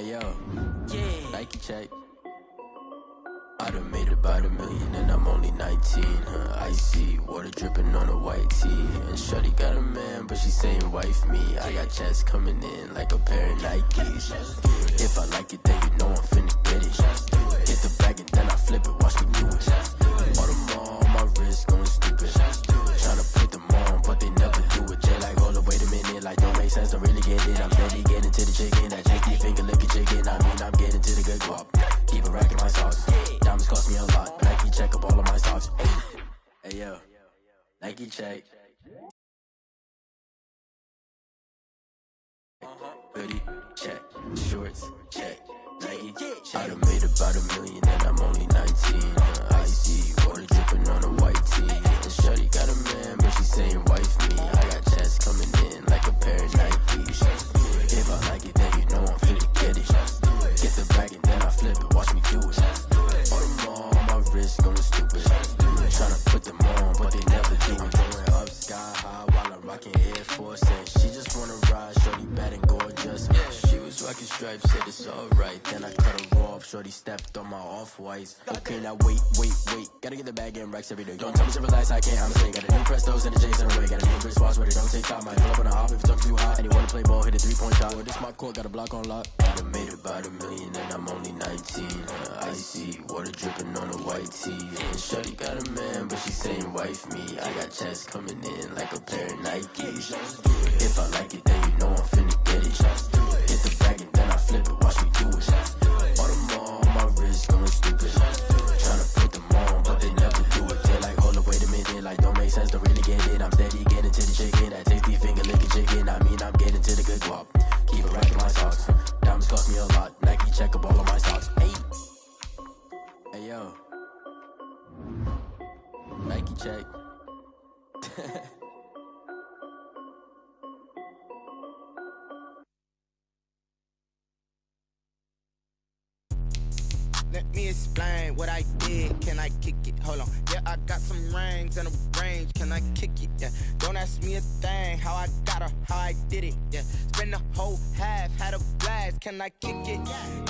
Hey yo, yeah. Nike check. I done made about $1 million and I'm only 19. Icy water dripping on a white tee. And shorty got a man, but she saying wife me. I got checks coming in like a pair of Nikes. If I like it, then you know I'm finna get it. Get the bag and then I flip it, watch me do it. All on my wrist going stupid. Tryna put them on, but they never do it. Jay like, hold up, wait a minute, like don't make sense, don't really get it. I'm steady getting to the chicken, that tasty finger licking chicken. I mean, I'm getting to the good guap. Keep a rack in my socks. Diamonds cost me a lot. Nike check up all of my socks. Hey yo, Nike check. Hoodie check. Shorts check. Nike check. I done made about $1 million and I'm only 19. Icy water dripping on a white tee. And shorty got a man, but she saying wife me. I got checks coming in like a pair of Nikes. If I like it, then you know I'm finna get it. Get the bag and then I flip it, watch me do it. All on my wrist going stupid. Tryna put them on, but they never do it. Going up sky high while I'm rocking Air Force. And she just wanna ride, shorty bad and gorgeous. She was rocking stripes, said it's alright. Then I cut her off, shorty stepped on my off-whites. Okay, now wait. Gotta get the bag and racks every day. Don't tell me to relax, I can't, I'm saying. Got a new Prestos and the J's in the way. Got a new Chris Boss, but it don't take time. I pull up on a hop if it talks too hot. And you wanna play ball, hit a 3-point shot. Well, this my court, got a block on lock. I done made about $1 million and I'm only 19. Icy water dripping on a white tee. And shorty got a man, but she saying wife me. I got checks coming in like a pair of Nikes. If I like it, then you know I'm finna get it. Hit the bag and then I flip it, watch me do it. All on my wrist going stupid. Tryna put them on, but they never do it. They're like, hold up, wait a minute, like don't make sense, don't really get it. I'm steady getting to the chicken, that tasty finger licking chicken. I mean, I'm getting to the good guap. Keep a rack in my socks. Diamonds cost me a lot. Nike check up all of my socks. Hey yo, Nike check. Let me explain what I did. Can I kick it? Hold on. Yeah, I got some rings and a range. Can I kick it? Yeah. Don't ask me a thing. How I got her, how I did it. Yeah. Spend the whole half, had a blast. Can I kick it?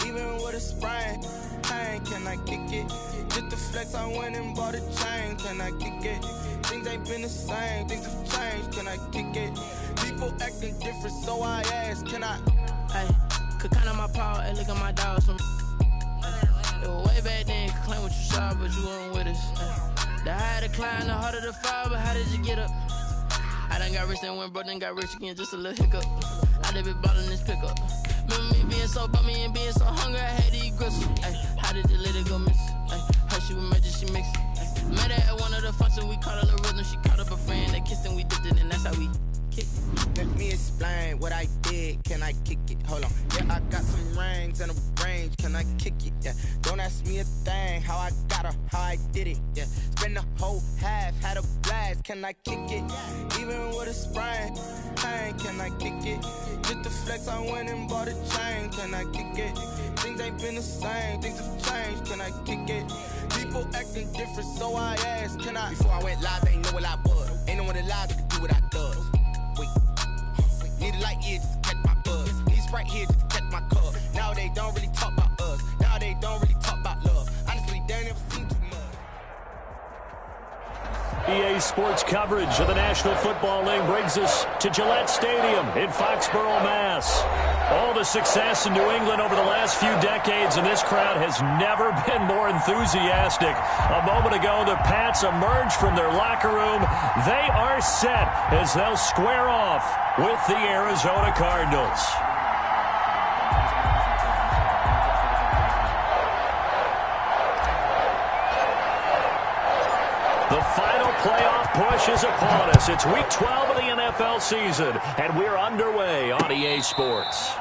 Even with a sprain. Hey, can I kick it? Just the flex, I went and bought a chain. Can I kick it? Things ain't been the same. Things have changed. Can I kick it? People acting different, so I ask. Can I? Hey, could count on my power and look at my dogs. Way back then, you could claim what you saw, but you weren't with us. The higher the climb, the harder the fall, but how did you get up? I done got rich and went broke, then got rich again, just a little hiccup. I done been ballin' this pickup. Remember me being so bummy and being so hungry, I had to eat gristle. How did you let it go miss? How she was magic, she mixed it. Met her at one of the functions, we caught a little rhythm, she caught up a friend, they kissed and we dipped it, and that's how we kick. Let me explain what I did. Can I kick it? Hold on. Yeah, I got some rings and a range. Can I kick it? Yeah. Don't ask me a thing. How I got her, how I did it. Yeah. Spend the whole half, had a blast. Can I kick it? Even with a sprain. Hey, can I kick it? Just the flex, I went and bought a chain. Can I kick it? Things ain't been the same. Things have changed. Can I kick it? People acting different, so I asked. Can I? Before I went live, they ain't know what I was. Ain't no one alive that could do what I does. Wait. Need a light here just to catch my buzz. Need Sprite here just to catch my cup. Now they don't really talk about us. Now they don't really talk about love. Honestly, they ain't never seen too much. EA Sports coverage of the National Football League brings us to Gillette Stadium in Foxborough, Mass. All the success in New England over the last few decades, and this crowd has never been more enthusiastic. A moment ago, the Pats emerged from their locker room. They are set as they'll square off with the Arizona Cardinals. The final playoff push is upon us. It's Week 12 of the NFL season, and we're underway on EA Sports.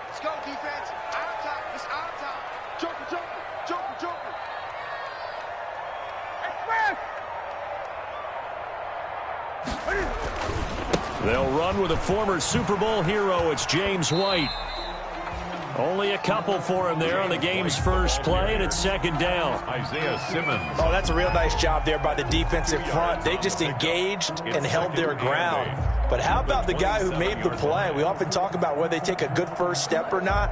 Let's go, defense. one with a former Super Bowl hero. It's James White. Only a couple for him there on the game's first play, and it's second down. Isaiah Simmons. Oh, that's a real nice job there by the defensive front. They just engaged and held their ground. But how about the guy who made the play? We often talk about whether they take a good first step or not.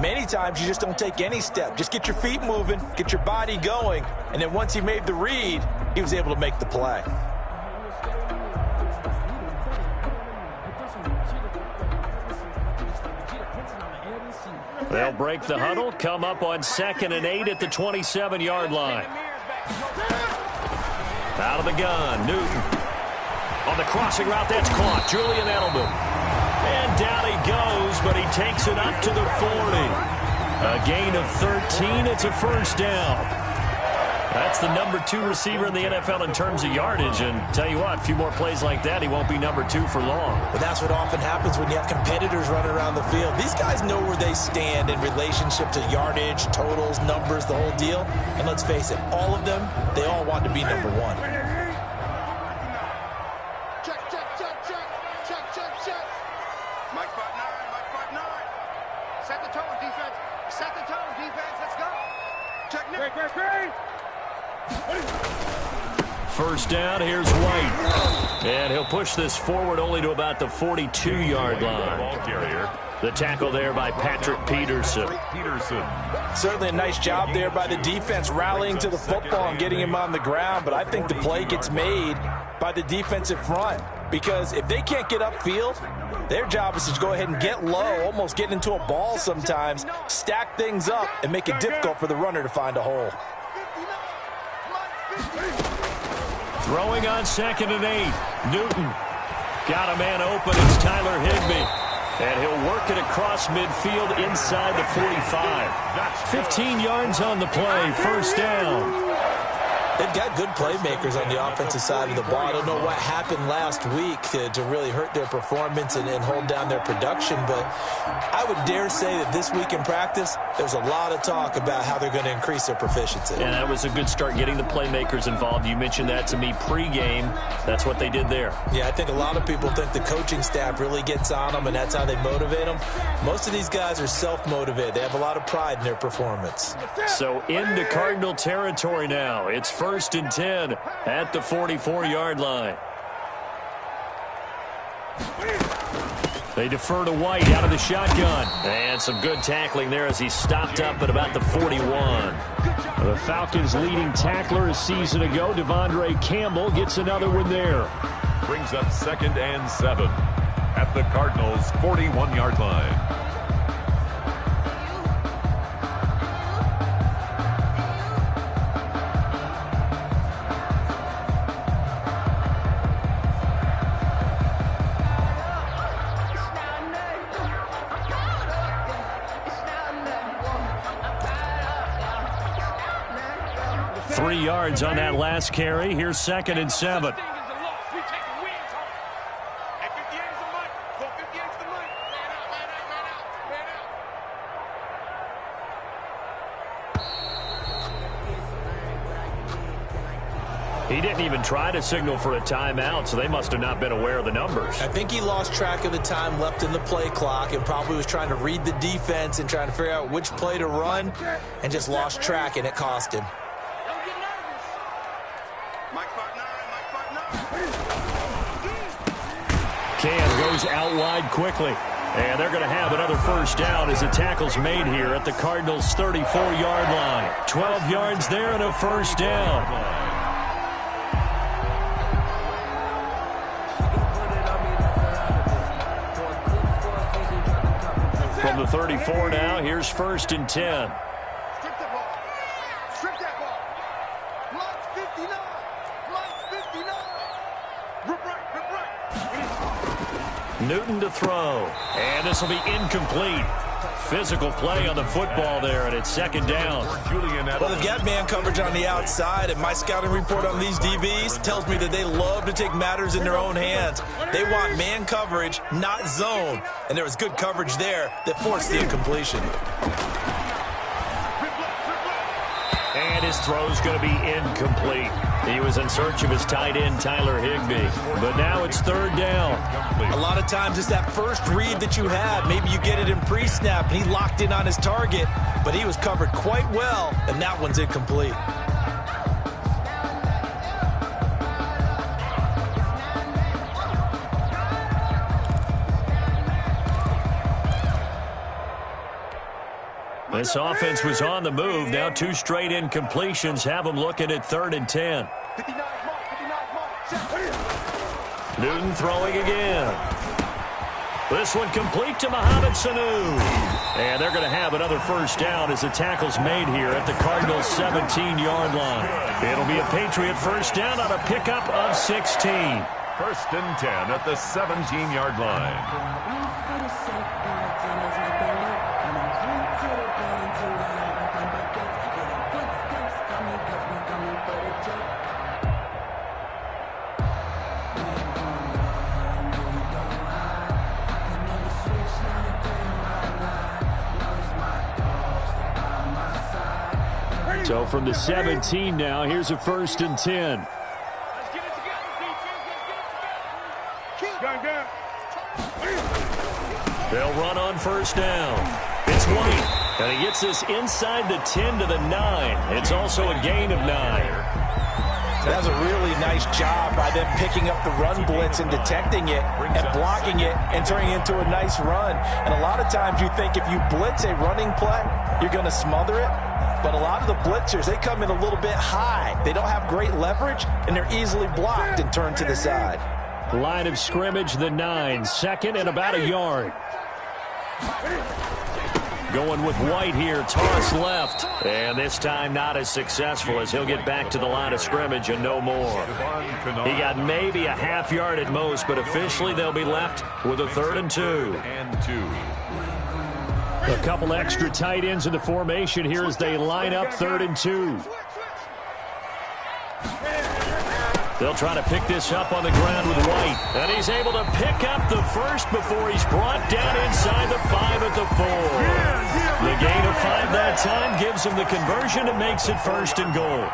Many times you just don't take any step. Just get your feet moving, get your body going, and then once he made the read, he was able to make the play. They'll break the huddle, come up on 2nd and 8 at the 27-yard line. Out of the gun, Newton. On the crossing route, that's caught. Julian Edelman. And down he goes, but he takes it up to the 40. A gain of 13. It's a first down. That's the number 2 receiver in the NFL in terms of yardage. And tell you what, a few more plays like that, he won't be number 2 for long. But that's what often happens when you have competitors running around the field. These guys know where they stand in relationship to yardage, totals, numbers, the whole deal. And let's face it, all of them, they all want to be number 1. Mike 5-9, Mike 5-9. Set the tone, defense. Set the tone, defense. Let's go. Check now. First down, here's White. And he'll push this forward only to about the 42-yard line. The tackle there by Patrick Peterson. Certainly a nice job there by the defense rallying to the football and getting him on the ground, but I think the play gets made by the defensive front because if they can't get upfield, their job is to go ahead and get low, almost get into a ball sometimes, stack things up, and make it difficult for the runner to find a hole. Throwing on 2nd and 8. Newton got a man open. It's Tyler Higbee. And he'll work it across midfield inside the 45. 15 yards on the play. First down. They've got good playmakers on the offensive side of the ball. I don't know what happened last week to really hurt their performance and hold down their production, but I would dare say that this week in practice, there's a lot of talk about how they're going to increase their proficiency. And that was a good start getting the playmakers involved. You mentioned that to me pregame. That's what they did there. Yeah, I think a lot of people think the coaching staff really gets on them, and that's how they motivate them. Most of these guys are self-motivated. They have a lot of pride in their performance. So into Cardinal territory now. It's first and 10 at the 44-yard line. They defer to White out of the shotgun. And some good tackling there as he stopped up at about the 41. The Falcons' leading tackler a season ago, Devondre Campbell, gets another one there. Brings up 2nd and 7 at the Cardinals' 41-yard line. Yards on that last carry. Here's 2nd and 7. He didn't even try to signal for a timeout, so they must have not been aware of the numbers. I think he lost track of the time left in the play clock and probably was trying to read the defense and trying to figure out which play to run and just lost track, and it cost him. Cam goes out wide quickly. And they're going to have another first down as the tackle's made here at the Cardinals' 34-yard line. 12 yards there and a first down. From the 34 now, here's 1st and 10. Newton to throw. And this will be incomplete. Physical play on the football there, and it's 2nd down. Well, they've got man coverage on the outside, and my scouting report on these DBs tells me that they love to take matters in their own hands. They want man coverage, not zone. And there was good coverage there that forced the incompletion. And his throw's going to be incomplete. He was in search of his tight end, Tyler Higbee. But now it's third down. A lot of times it's that first read that you have. Maybe you get it in pre-snap, and he locked in on his target, but he was covered quite well, and that one's incomplete. This offense was on the move. Now 2 straight incompletions have them looking at 3rd and 10. Newton throwing again. This one complete to Mohamed Sanu. And they're going to have another first down as the tackle's made here at the Cardinals' 17-yard line. It'll be a Patriot first down on a pickup of 16. 1st and 10 at the 17-yard line. So from the 17 now, here's a 1st and 10. They'll run on first down. It's White, and he gets this inside the 10 to the 9. It's also a gain of 9. That was a really nice job by them picking up the run blitz and detecting it and blocking it and turning it into a nice run. And a lot of times you think if you blitz a running play, you're going to smother it. But a lot of the blitzers, they come in a little bit high. They don't have great leverage, and they're easily blocked and turned to the side. Line of scrimmage, the 9. 2nd and about a yard. Going with White here, toss left. And this time not as successful as he'll get back to the line of scrimmage and no more. He got maybe a half yard at most, but officially they'll be left with a 3rd and 2. A couple extra tight ends in the formation here as they line up 3rd and 2. They'll try to pick this up on the ground with White. And he's able to pick up the first before he's brought down inside the 5 at the 4. The gain of 5 that time gives him the conversion and makes it 1st and goal.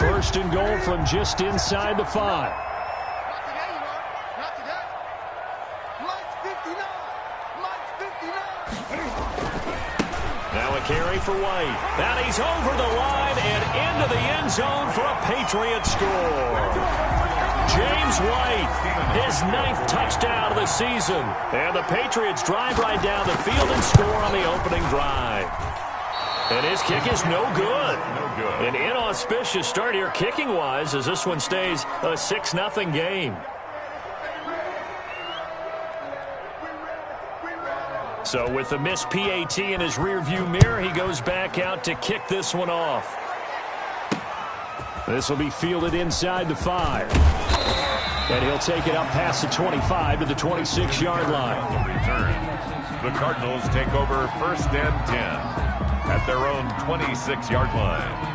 1st and goal from just inside the 5. Now a carry for White. And he's over the line and into the end zone for a Patriot score. James White, his 9th touchdown of the season. And the Patriots drive right down the field and score on the opening drive. And his kick is no good. An inauspicious start here kicking-wise as this one stays a 6-0 game. So with the missed PAT in his rearview mirror, he goes back out to kick this one off. This will be fielded inside the 5. And he'll take it up past the 25 to the 26-yard line. The Cardinals take over 1st and 10 at their own 26-yard line.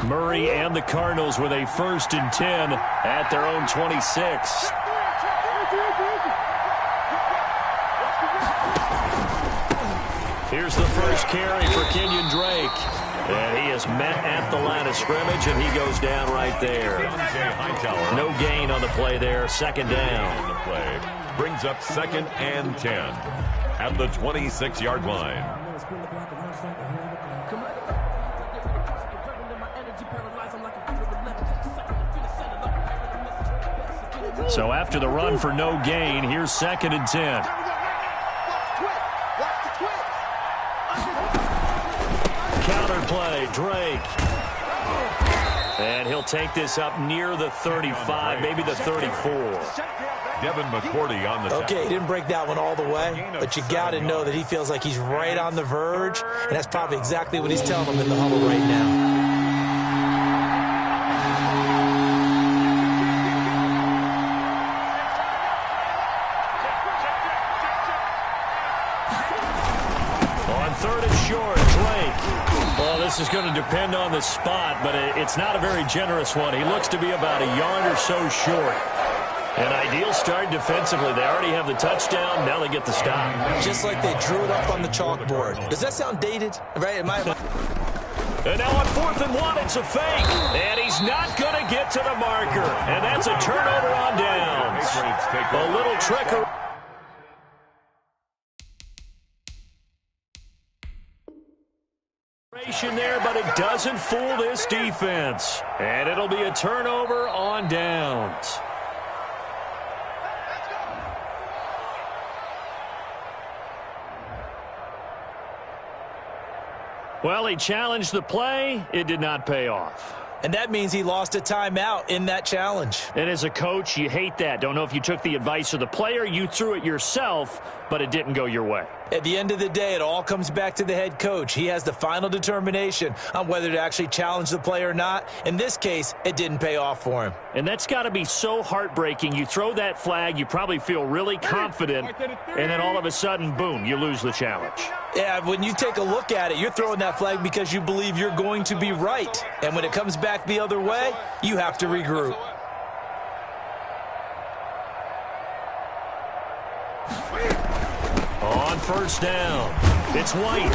Murray and the Cardinals with a 1st and 10 at their own 26. Here's the first carry for Kenyon Drake. And he is met at the line of scrimmage, and he goes down right there. No gain on the play there. 2nd down. Brings up 2nd and 10 at the 26-yard line. So after the run for no gain, here's 2nd and 10. Counter play, Drake. And he'll take this up near the 35, maybe the 34. Devin McCourty on the Okay, he didn't break that one all the way, but you got to know that he feels like he's right on the verge, and that's probably exactly what he's telling them in the huddle right now. this is going to depend on the spot, but it's not a very generous one. He looks to be about a yard or so short. An ideal start defensively. They already have the touchdown. Now they get the stop. Just like they drew it up on the chalkboard. Does that sound dated? Right? And now on 4th and 1, it's a fake. And he's not going to get to the marker. And that's a turnover on downs. A little trickery. There, but it doesn't fool this defense. And it'll be a turnover on downs. Well, he challenged the play. It did not pay off. And that means he lost a timeout in that challenge. And as a coach, you hate that. Don't know if you took the advice of the player, you threw it yourself, but it didn't go your way. At the end of the day, it all comes back to the head coach. He has the final determination on whether to actually challenge the play or not. In this case, it didn't pay off for him. And that's got to be so heartbreaking. You throw that flag, you probably feel really confident, and then all of a sudden, boom, you lose the challenge. Yeah, when you take a look at it, you're throwing that flag because you believe you're going to be right. And when it comes back the other way, you have to regroup. On 1st down, it's White.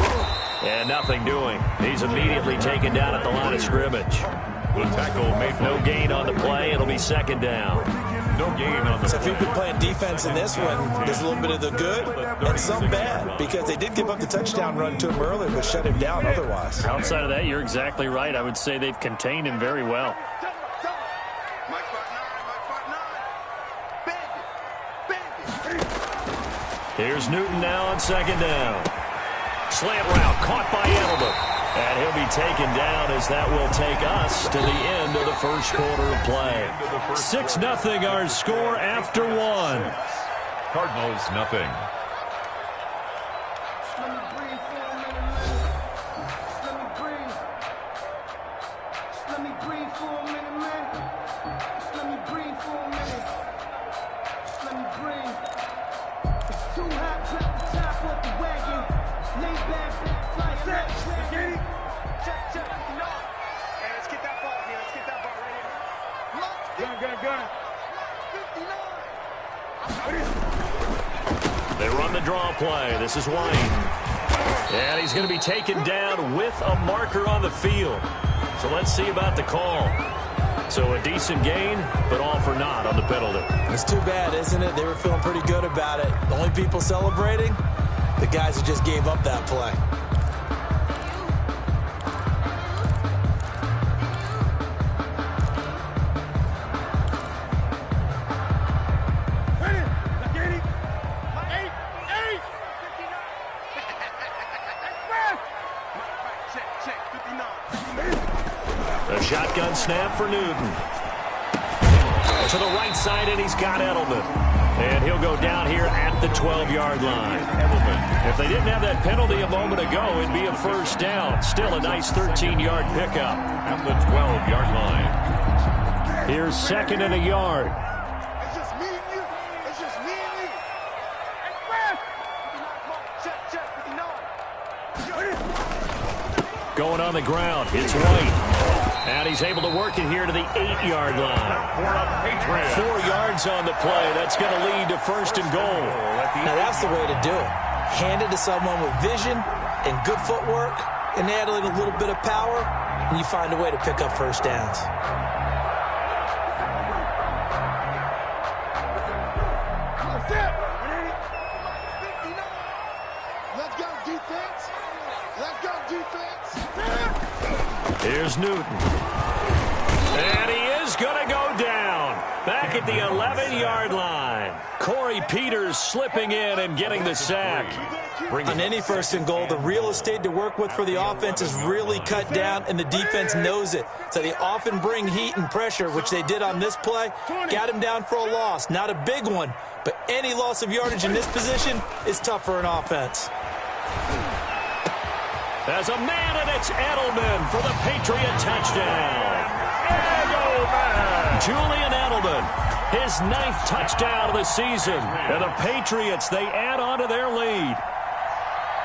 And nothing doing. He's immediately taken down at the line of scrimmage. The tackle made no gain on the play. It'll be 2nd down. No gain on the So if you've been playing defense in this one, there's a little bit of the good and some bad, because they did give up the touchdown run to him earlier, but shut him down otherwise. Outside of that, you're exactly right. I would say they've contained him very well. Here's Newton now on 2nd down. Slant route caught by Edelman. And he'll be taken down as that will take us to the end of the first quarter of play. 6-0 our score after 1. Cardinals, nothing. They run the draw play. This is White. And he's going to be taken down with a marker on the field. So let's see about the call. So a decent gain, but all for naught on the penalty. It's too bad, isn't it? They were feeling pretty good about it. The only people celebrating, the guys who just gave up that play. A shotgun snap for Newton. To the right side, and he's got Edelman. And he'll go down here at the 12-yard line. Edelman. If they didn't have that penalty a moment ago, it'd be a 1st down. Still a nice 13-yard pickup. At the 12-yard line. Here's 2nd and a yard. It's just me and you. It's just me and you. Check. Going on the ground, it's White. And he's able to work it here to the 8-yard line. 4 yards on the play. That's going to lead to 1st and goal. Now that's the way to do it. Hand it to someone with vision and good footwork, and add in a little bit of power, and you find a way to pick up 1st downs. Let's go defense. Let's go defense. Here's Newton. And he is going to go down. Back at the 11-yard line. Corey Peters slipping in and getting the sack. On any 1st and goal, the real estate to work with for the offense is really cut down, and the defense knows it. So they often bring heat and pressure, which they did on this play. Got him down for a loss. Not a big one, but any loss of yardage in this position is tough for an offense. There's a man, and it's Edelman for the Patriot touchdown. Edelman! Julian Edelman, his 9th touchdown of the season. And the Patriots, they add on to their lead.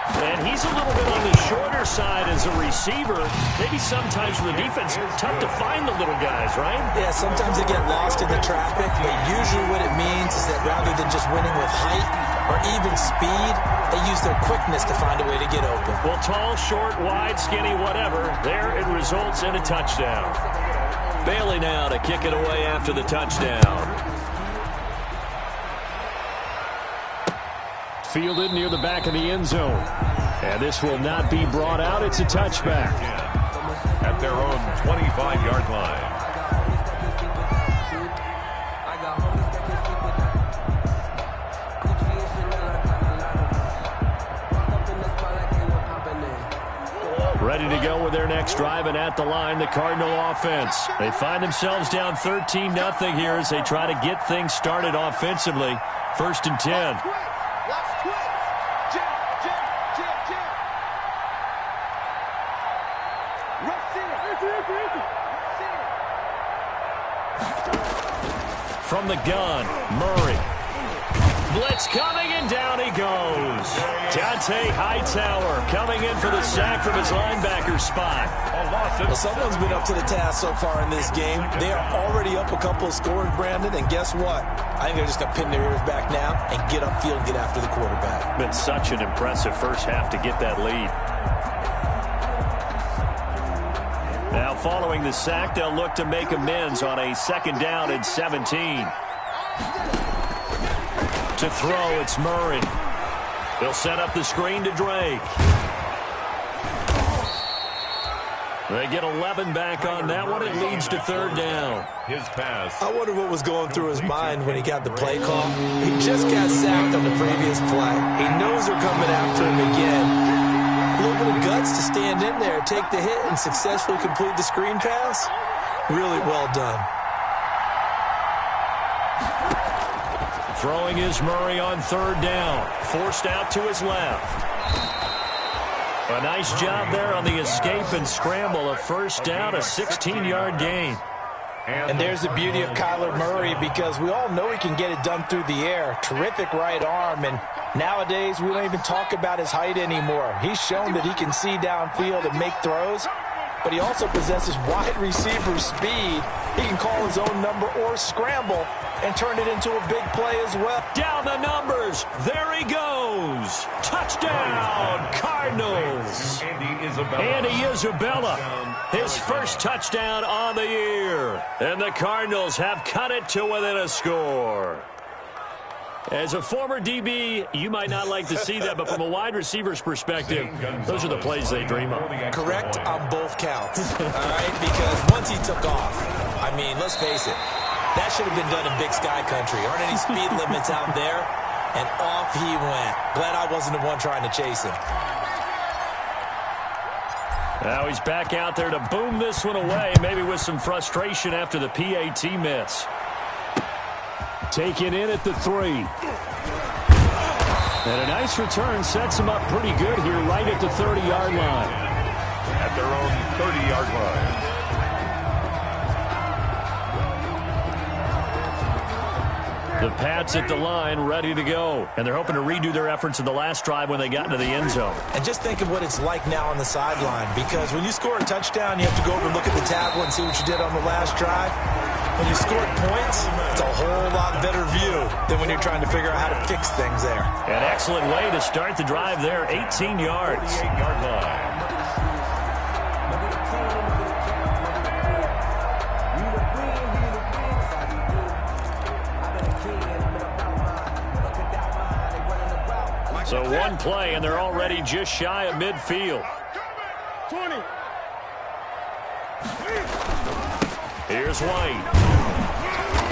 And he's a little bit on the shorter side as a receiver. Maybe sometimes for the defense, tough to find the little guys, right? Yeah, sometimes they get lost in the traffic, but usually what it means is that rather than just winning with height or even speed, they use their quickness to find a way to get open. Well, tall, short, wide, skinny, whatever, there it results in a touchdown. Bailey now to kick it away after the touchdown. Fielded near the back of the end zone. And this will not be brought out. It's a touchback. At their own 25-yard line. Ready to go with their next drive, and at the line, the Cardinal offense. They find themselves down 13-0 here as they try to get things started offensively. 1st and 10. From the gun, Murray. Blitz coming, and down he goes. Dante Hightower coming in for the sack from his linebacker spot. Well, someone's been up to the task so far in this game. They are already up a couple of scores, Brandon, and guess what? I think they're just going to pin their ears back now and get upfield and get after the quarterback. Been such an impressive first half to get that lead. Now following the sack, they'll look to make amends on a 2nd down and 17. To throw, it's Murray. They'll set up the screen to Drake. They get 11 back on that one. It leads to 3rd down. His pass. I wonder what was going through his mind when he got the play call. He just got sacked on the previous play. He knows they're coming after him again. A little bit of guts to stand in there, take the hit, and successfully complete the screen pass. Really well done. Throwing is Murray on 3rd down. Forced out to his left. A nice job there on the escape and scramble. A 1st down, a 16-yard gain. And there's the beauty of Kyler Murray, because we all know he can get it done through the air. Terrific right arm, and nowadays we don't even talk about his height anymore. He's shown that he can see downfield and make throws, but he also possesses wide receiver speed. He can call his own number or scramble and turn it into a big play as well. Down the numbers. There he goes. Touchdown, Cardinals. Andy Isabella. His first touchdown on the year. And the Cardinals have cut it to within a score. As a former DB, you might not like to see that, but from a wide receiver's perspective, those are the plays they dream of. Correct on both counts, all right? Because once he took off, I mean, let's face it, that should have been done in Big Sky Country. Aren't any speed limits out there? And off he went. Glad I wasn't the one trying to chase him. Now he's back out there to boom this one away, maybe with some frustration after the PAT miss. Taken in at the 3. And a nice return sets him up pretty good here right at the 30-yard line. At their own 30-yard line. The Pats at the line, ready to go. And they're hoping to redo their efforts in the last drive when they got into the end zone. And just think of what it's like now on the sideline, because when you score a touchdown, you have to go over and look at the tablet and see what you did on the last drive. When you scored points, it's a whole lot better view than when you're trying to figure out how to fix things there. An excellent way to start the drive there, 18 yards. 48-yard line. So one play, and they're already just shy of midfield. 20. Here's White.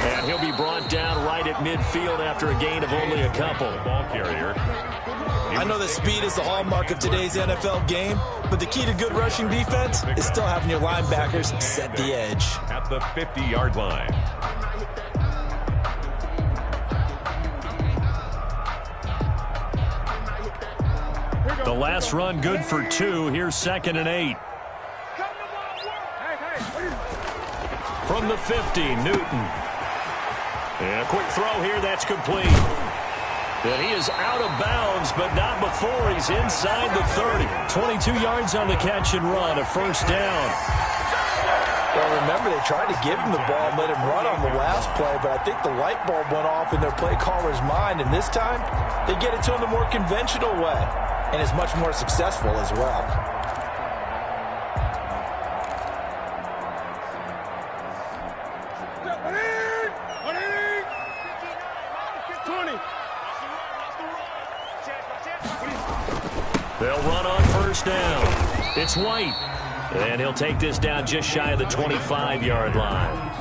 And he'll be brought down right at midfield after a gain of only a couple. Ball carrier. I know that speed is the hallmark of today's NFL game, but the key to good rushing defense is still having your linebackers set the edge. At the 50-yard line. The last run good for 2. Here's 2nd and 8. From the 50, Newton. And a quick throw here, that's complete. And he is out of bounds, but not before he's inside the 30. 22 yards on the catch and run, a first down. Well, remember, they tried to give him the ball and let him run on the last play, but I think the light bulb went off in their play caller's mind, and this time they get it to him the more conventional way, and is much more successful as well. They'll run on first down. It's White. And he'll take this down just shy of the 25-yard line.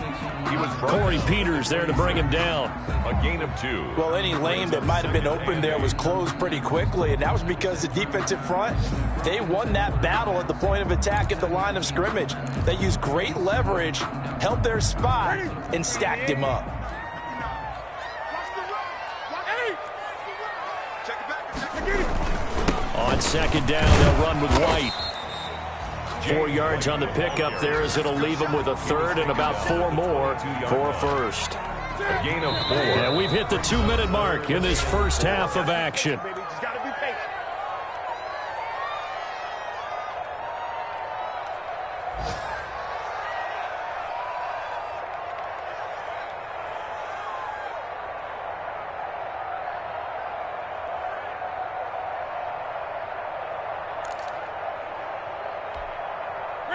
Corey Peters there to bring him down. A gain of 2. Well, any lane that might have been open there was closed pretty quickly, and that was because the defensive front, they won that battle at the point of attack at the line of scrimmage. They used great leverage, held their spot, and stacked him up. On second down, they'll run with White. 4 yards on the pickup there as it'll leave them with a third and about 4 more for a first. A gain of 4. And we've hit the 2-minute mark in this first half of action.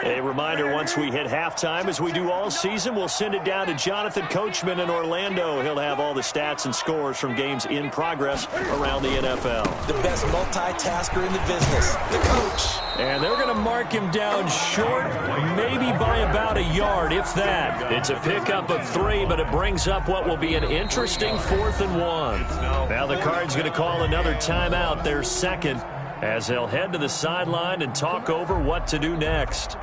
A reminder, once we hit halftime, as we do all season, we'll send it down to Jonathan Coachman in Orlando. He'll have all the stats and scores from games in progress around the NFL. The best multitasker in the business, the coach. And they're going to mark him down short, maybe by about a yard, if that. It's a pickup of 3, but it brings up what will be an interesting 4th and 1. Now the Cards going to call another timeout, their second, as they'll head to the sideline and talk over what to do next.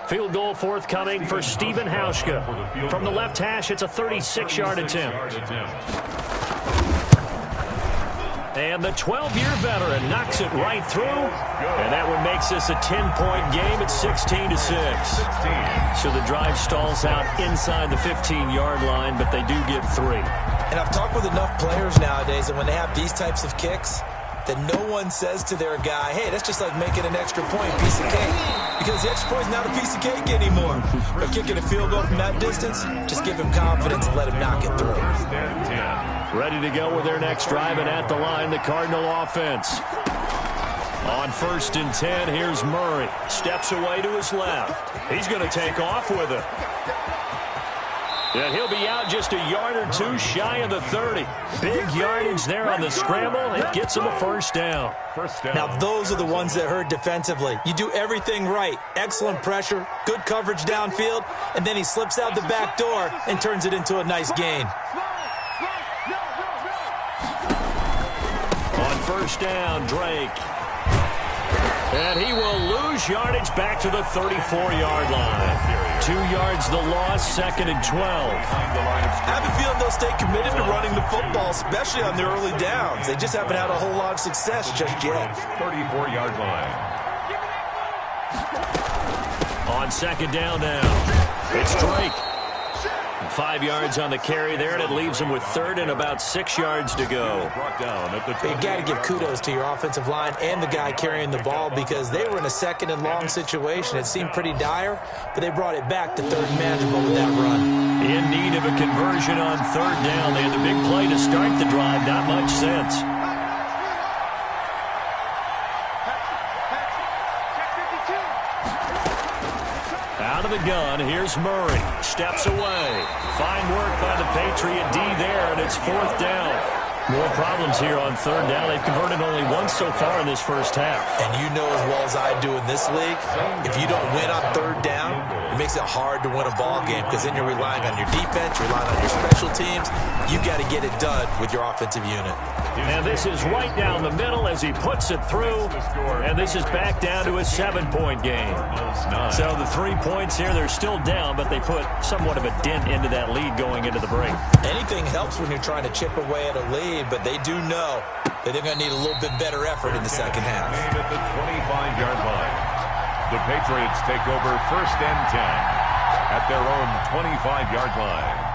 Field goal forthcoming for Stephen Hauschka. From the left hash, it's a 36-yard attempt. And the 12-year veteran knocks it right through. And that one makes this a 10-point game at 16-6. So the drive stalls out inside the 15-yard line, but they do get 3. And I've talked with enough players nowadays, and when they have these types of kicks, that no one says to their guy, hey, that's just like making an extra point, piece of cake. Because the extra point is not a piece of cake anymore. But kicking a field goal from that distance, just give him confidence and let him knock it through. Ready to go with their next drive, and at the line, the Cardinal offense. On 1st and 10, here's Murray. Steps away to his left. He's going to take off with it. And he'll be out just a yard or 2 shy of the 30. Big yardage there on the scramble. It gets him a first down. Now, those are the ones that hurt defensively. You do everything right. Excellent pressure, good coverage downfield, and then he slips out the back door and turns it into a nice gain. On first down, Drake. And he will lose yardage back to the 34-yard line. 2 yards the loss, 2nd and 12. I have a feeling they'll stay committed to running the football, especially on their early downs. They just haven't had a whole lot of success just yet. 34-yard line. On 2nd down now, it's Drake. 5 yards on the carry there, and it leaves him with 3rd and about 6 yards to go. You got to give kudos to your offensive line and the guy carrying the ball, because they were in a 2nd and long situation. It seemed pretty dire, but they brought it back to 3rd and manageable with that run. In need of a conversion on 3rd down. They had the big play to start the drive. Not much sense. Out of the gun, here's Murray. Steps away. Fine work by the Patriot D there, and it's 4th down. More problems here on third down. They've converted only once so far in this first half. And you know as well as I do in this league, if you don't win on third down, it makes it hard to win a ball game because then you're relying on your defense, relying on your special teams. You got to get it done with your offensive unit. And this is right down the middle as he puts it through. And this is back down to a 7-point game. So the 3 points here, they're still down, but they put somewhat of a dent into that lead going into the break. Anything helps when you're trying to chip away at a lead, but they do know that they're going to need a little bit better effort in the second half. At the 25-yard line, the Patriots take over 1st and 10 at their own 25-yard line.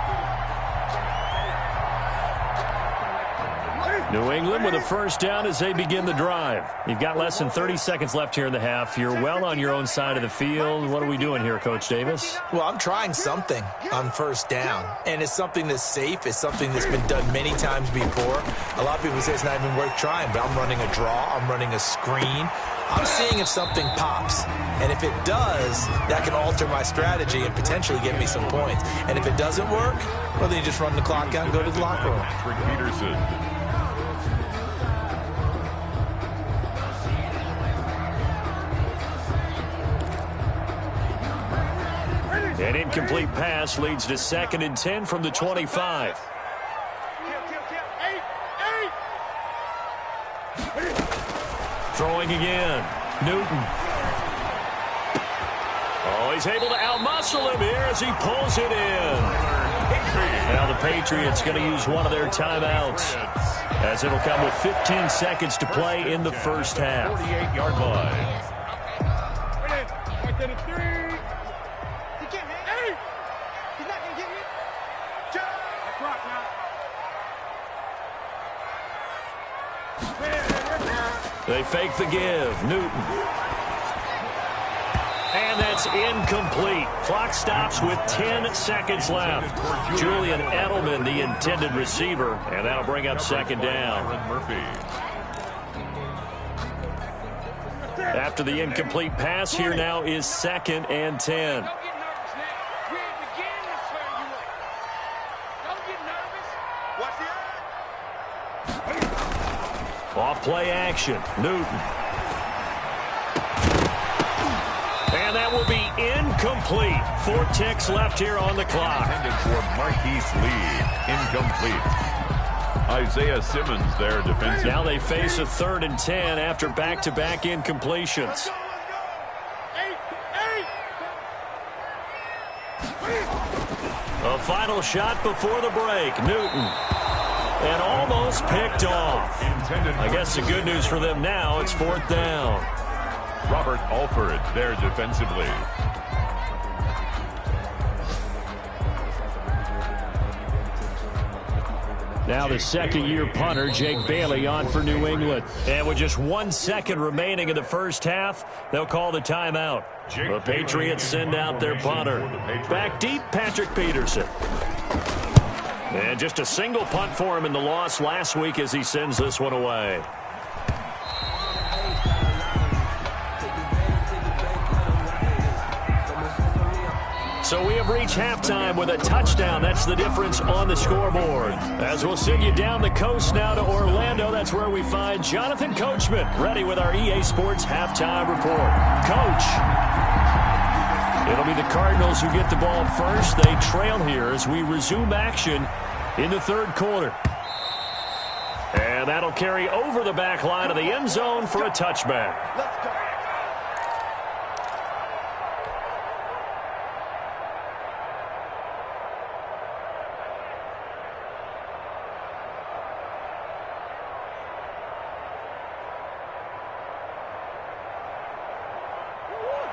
New England with a first down as they begin the drive. You've got less than 30 seconds left here in the half. You're well on your own side of the field. What are we doing here, Coach Davis? Well, I'm trying something on first down, and it's something that's safe. It's something that's been done many times before. A lot of people say it's not even worth trying, but I'm running a draw. I'm running a screen. I'm seeing if something pops, and if it does, that can alter my strategy and potentially get me some points. And if it doesn't work, well, then you just run the clock out and go to the locker room. Patrick Peterson. An incomplete pass leads to 2nd and 10 from the 25. Throwing again. Newton. Oh, he's able to outmuscle him here as he pulls it in. Now the Patriots going to use one of their timeouts, as it'll come with 15 seconds to play in the first half. 48-yard line. They fake the give. Newton. And that's incomplete. Clock stops with 10 seconds left. Julian Edelman, the intended receiver, and that'll bring up 2nd down. After the incomplete pass, here now is 2nd and 10. Off play action. Newton. And that will be incomplete. 4 ticks left here on the clock. Intended for Marquise Lee. Incomplete. Isaiah Simmons there defensive. Now they face a 3rd and 10 after back-to-back incompletions. A final shot before the break. Newton. And almost picked off. I guess the good news for them now, it's 4th down. Robert Alford there defensively. Now the second-year punter, Jake Bailey, on for New England. And with just 1 second remaining in the first half, they'll call the timeout. The Patriots send out their punter. Back deep, Patrick Peterson. And just a single punt for him in the loss last week as he sends this one away. So we have reached halftime with a touchdown. That's the difference on the scoreboard. As we'll send you down the coast now to Orlando, that's where we find Jonathan Coachman, ready with our EA Sports halftime report. Coach, it'll be the Cardinals who get the ball first. They trail here as we resume action in the 3rd quarter. And that'll carry over the back line of the end zone for a touchback. Let's go.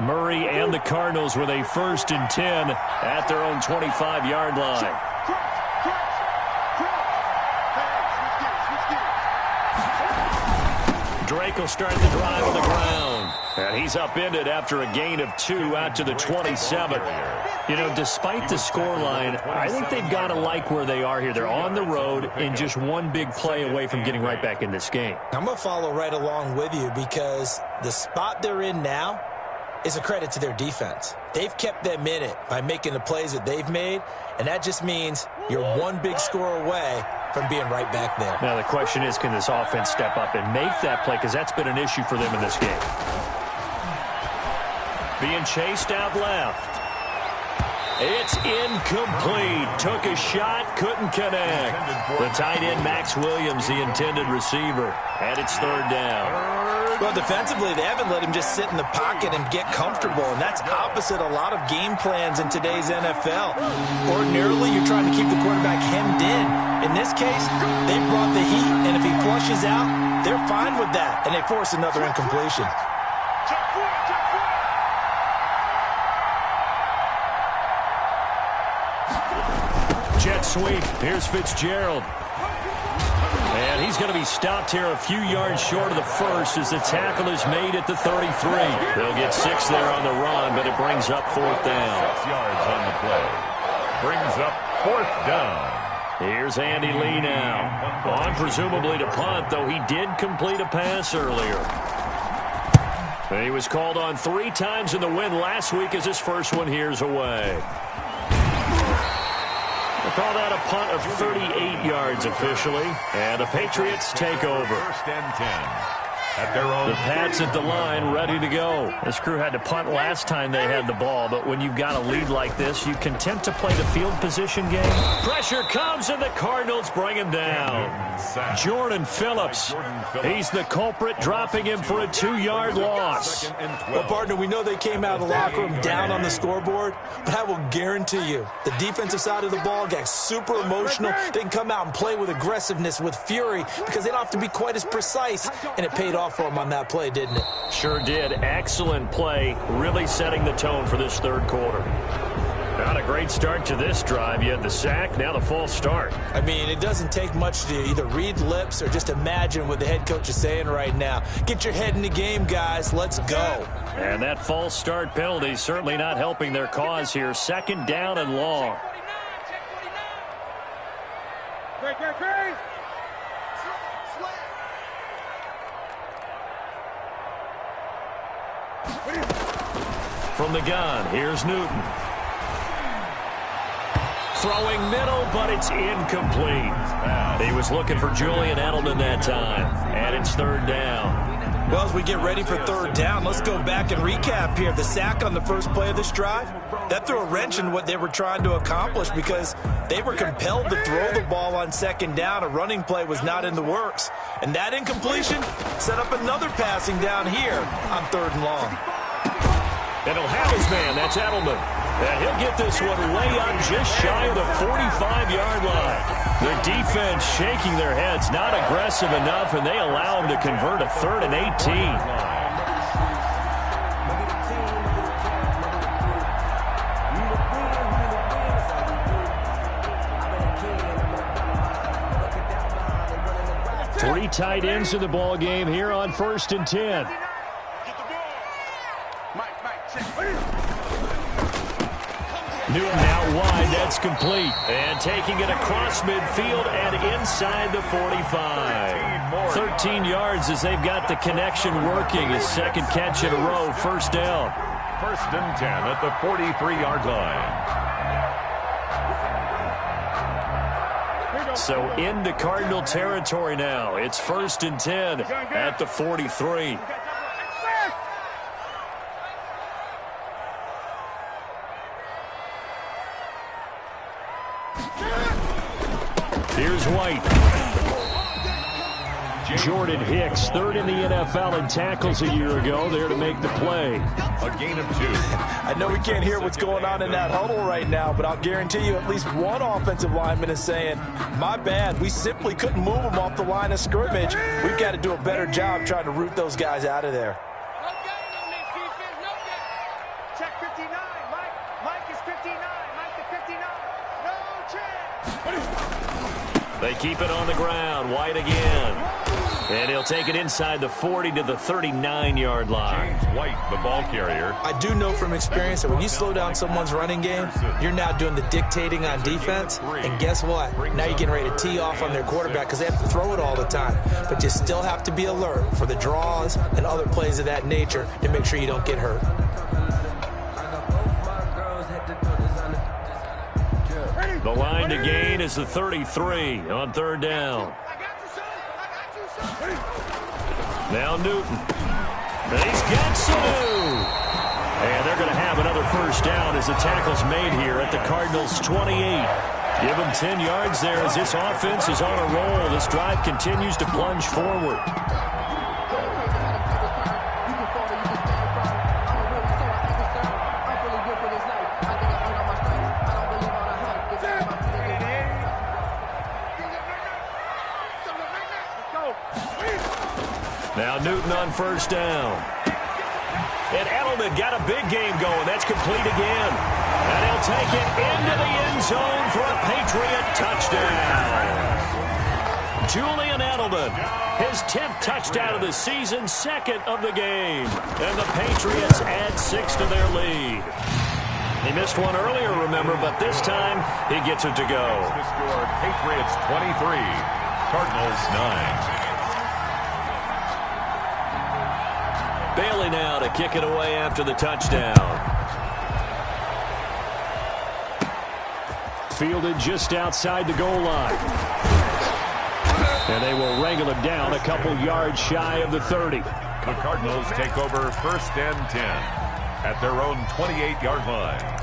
Murray and the Cardinals with a 1st and 10 at their own 25-yard line. Drake will start the drive on the ground. And he's upended after a gain of 2 out to the 27. You know, despite the scoreline, I think they've got to like where they are here. They're on the road and just one big play away from getting right back in this game. I'm going to follow right along with you because the spot they're in now is a credit to their defense. They've kept them in it by making the plays that they've made, and that just means you're one big score away from being right back there. Now the question is, can this offense step up and make that play? Because that's been an issue for them in this game. Being chased out left. It's incomplete. Took a shot, couldn't connect. The tight end, Max Williams, the intended receiver. And it's third down. Well, defensively, they haven't let him just sit in the pocket and get comfortable, and that's opposite a lot of game plans in today's NFL. Ordinarily, you're trying to keep the quarterback hemmed in. In this case, they brought the heat, and if he flushes out, they're fine with that, and they force another incompletion. Jet sweep. Here's Fitzgerald. And he's going to be stopped here a few yards short of the first as the tackle is made at the 33. They'll get 6 there on the run, but it brings up fourth down. 6 yards on the play. Brings up fourth down. Here's Andy Lee now. On presumably to punt, though he did complete a pass earlier. And he was called on 3 times in the win last week as his first one here's away. We'll call that a punt of 38 yards officially. And the Patriots take over. First and 10. At their own. The Pats at the line, ready to go. This crew had to punt last time they had the ball, but when you've got a lead like this, you content to play the field position game. Pressure comes, and the Cardinals bring him down. Jordan Phillips. He's the culprit, dropping him for a 2-yard loss. Well, partner, we know they came out of the locker room down on the scoreboard, but I will guarantee you the defensive side of the ball got super emotional. They can come out and play with aggressiveness, with fury, because they don't have to be quite as precise, and it paid off for him on that play, didn't it? Sure did. Excellent play, really setting the tone for this third quarter. Not a great start to this drive. You had the sack, now the false start. I mean, it doesn't take much to either read lips or just imagine what the head coach is saying right now. Get your head in the game, guys. Let's go. And that false start penalty certainly not helping their cause here. Second down and long. From the gun, here's Newton. Throwing middle, but it's incomplete. He was looking for Julian Edelman that time. And it's third down. Well, as we get ready for third down, let's go back and recap here. The sack on the first play of this drive, that threw a wrench in what they were trying to accomplish because they were compelled to throw the ball on second down. A running play was not in the works. And that incompletion set up another passing down here on third and long. And he'll have his man. That's Edelman. And he'll get this one way up just shy of the 45-yard line. The defense shaking their heads, not aggressive enough, and they allow him to convert a 3rd and 18. Three tight ends in the ball game here on 1st and 10. Newton out wide, that's complete. And taking it across midfield and inside the 45. 13 yards as they've got the connection working. His second catch in a row, first down. 1st and 10 at the 43-yard line. So into Cardinal territory now. It's 1st and 10 at the 43. Here's White. Jordan Hicks, 3rd in the NFL in tackles a year ago, there to make the play. A gain of 2. I know we can't hear what's going on in that huddle right now, but I'll guarantee you at least one offensive lineman is saying, my bad, we simply couldn't move them off the line of scrimmage. We've got to do a better job trying to root those guys out of there. Check 59. Mike is 59. Mike is 59. No chance. They keep it on the ground. White again. And he'll take it inside the 40 to the 39-yard line. James White, the ball carrier. I do know from experience that when you slow down someone's running game, you're now doing the dictating on defense. And guess what? Now you're getting ready to tee off on their quarterback because they have to throw it all the time. But you still have to be alert for the draws and other plays of that nature to make sure you don't get hurt. The The line to gain is the 33 on third down. Now Newton. And he's got Sanu. And they're going to have another first down as the tackle's made here at the Cardinals' 28. Give them 10 yards there as this offense is on a roll. This drive continues to plunge forward. Now Newton on first down. And Edelman got a big game going. That's complete again. And he'll take it into the end zone for a Patriot touchdown. Julian Edelman, his 10th touchdown of the season, 2nd of the game. And the Patriots add 6 to their lead. He missed one earlier, remember, but this time he gets it to go. The score, Patriots 23, Cardinals 9. Bailey now to kick it away after the touchdown. Fielded just outside the goal line. And they will wrangle him down a couple yards shy of the 30. The Cardinals take over 1st and 10 at their own 28-yard line.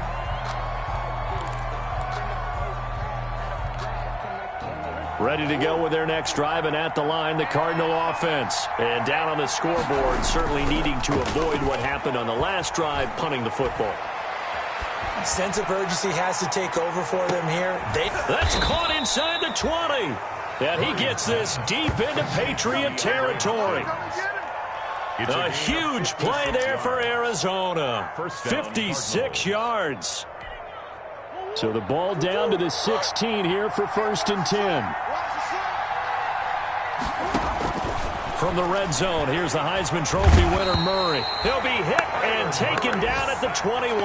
Ready to go with their next drive, and at the line, the Cardinal offense. And down on the scoreboard, certainly needing to avoid what happened on the last drive, punting the football. Sense of urgency has to take over for them here. That's caught inside the 20. And he gets this deep into Patriot territory. A huge play there for Arizona. 56 yards. So the ball down to the 16 here for 1st and 10. From the red zone, here's the Heisman Trophy winner, Murray. He'll be hit and taken down at the 21.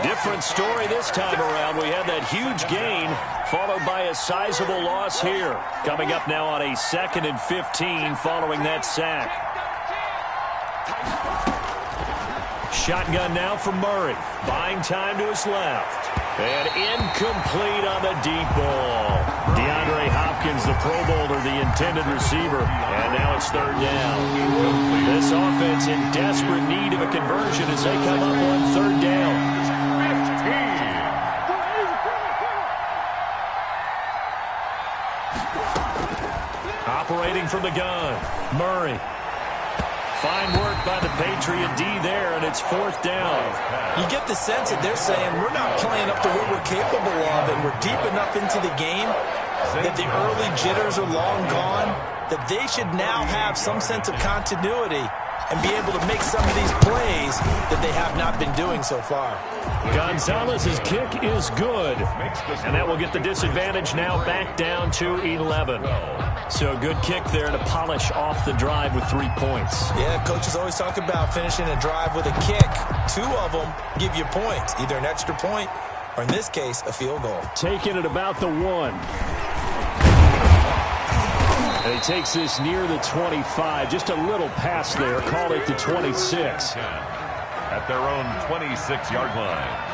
Different story this time around. We had that huge gain, followed by a sizable loss here. Coming up now on a 2nd and 15 following that sack. Shotgun now for Murray. Buying time to his left. And incomplete on the deep ball. DeAndre Hopkins, the Pro Bowler, the intended receiver. And now it's 3rd down. This offense in desperate need of a conversion as they come up on 3rd down. Operating from the gun, Murray. Fine work by the Patriot D there, and it's 4th down. You get the sense that they're saying we're not playing up to what we're capable of, and we're deep enough into the game that the early jitters are long gone, that they should now have some sense of continuity and be able to make some of these plays that they have not been doing so far. Gonzalez's kick is good, and that will get the disadvantage now back down to 11. So a good kick there to polish off the drive with 3 points. Yeah, coaches always talk about finishing a drive with a kick. 2 of them give you points, either an extra point or, in this case, a field goal. Taking it about the 1. And he takes this near the 25. Just a little pass there. Call it the 26. At their own 26-yard line.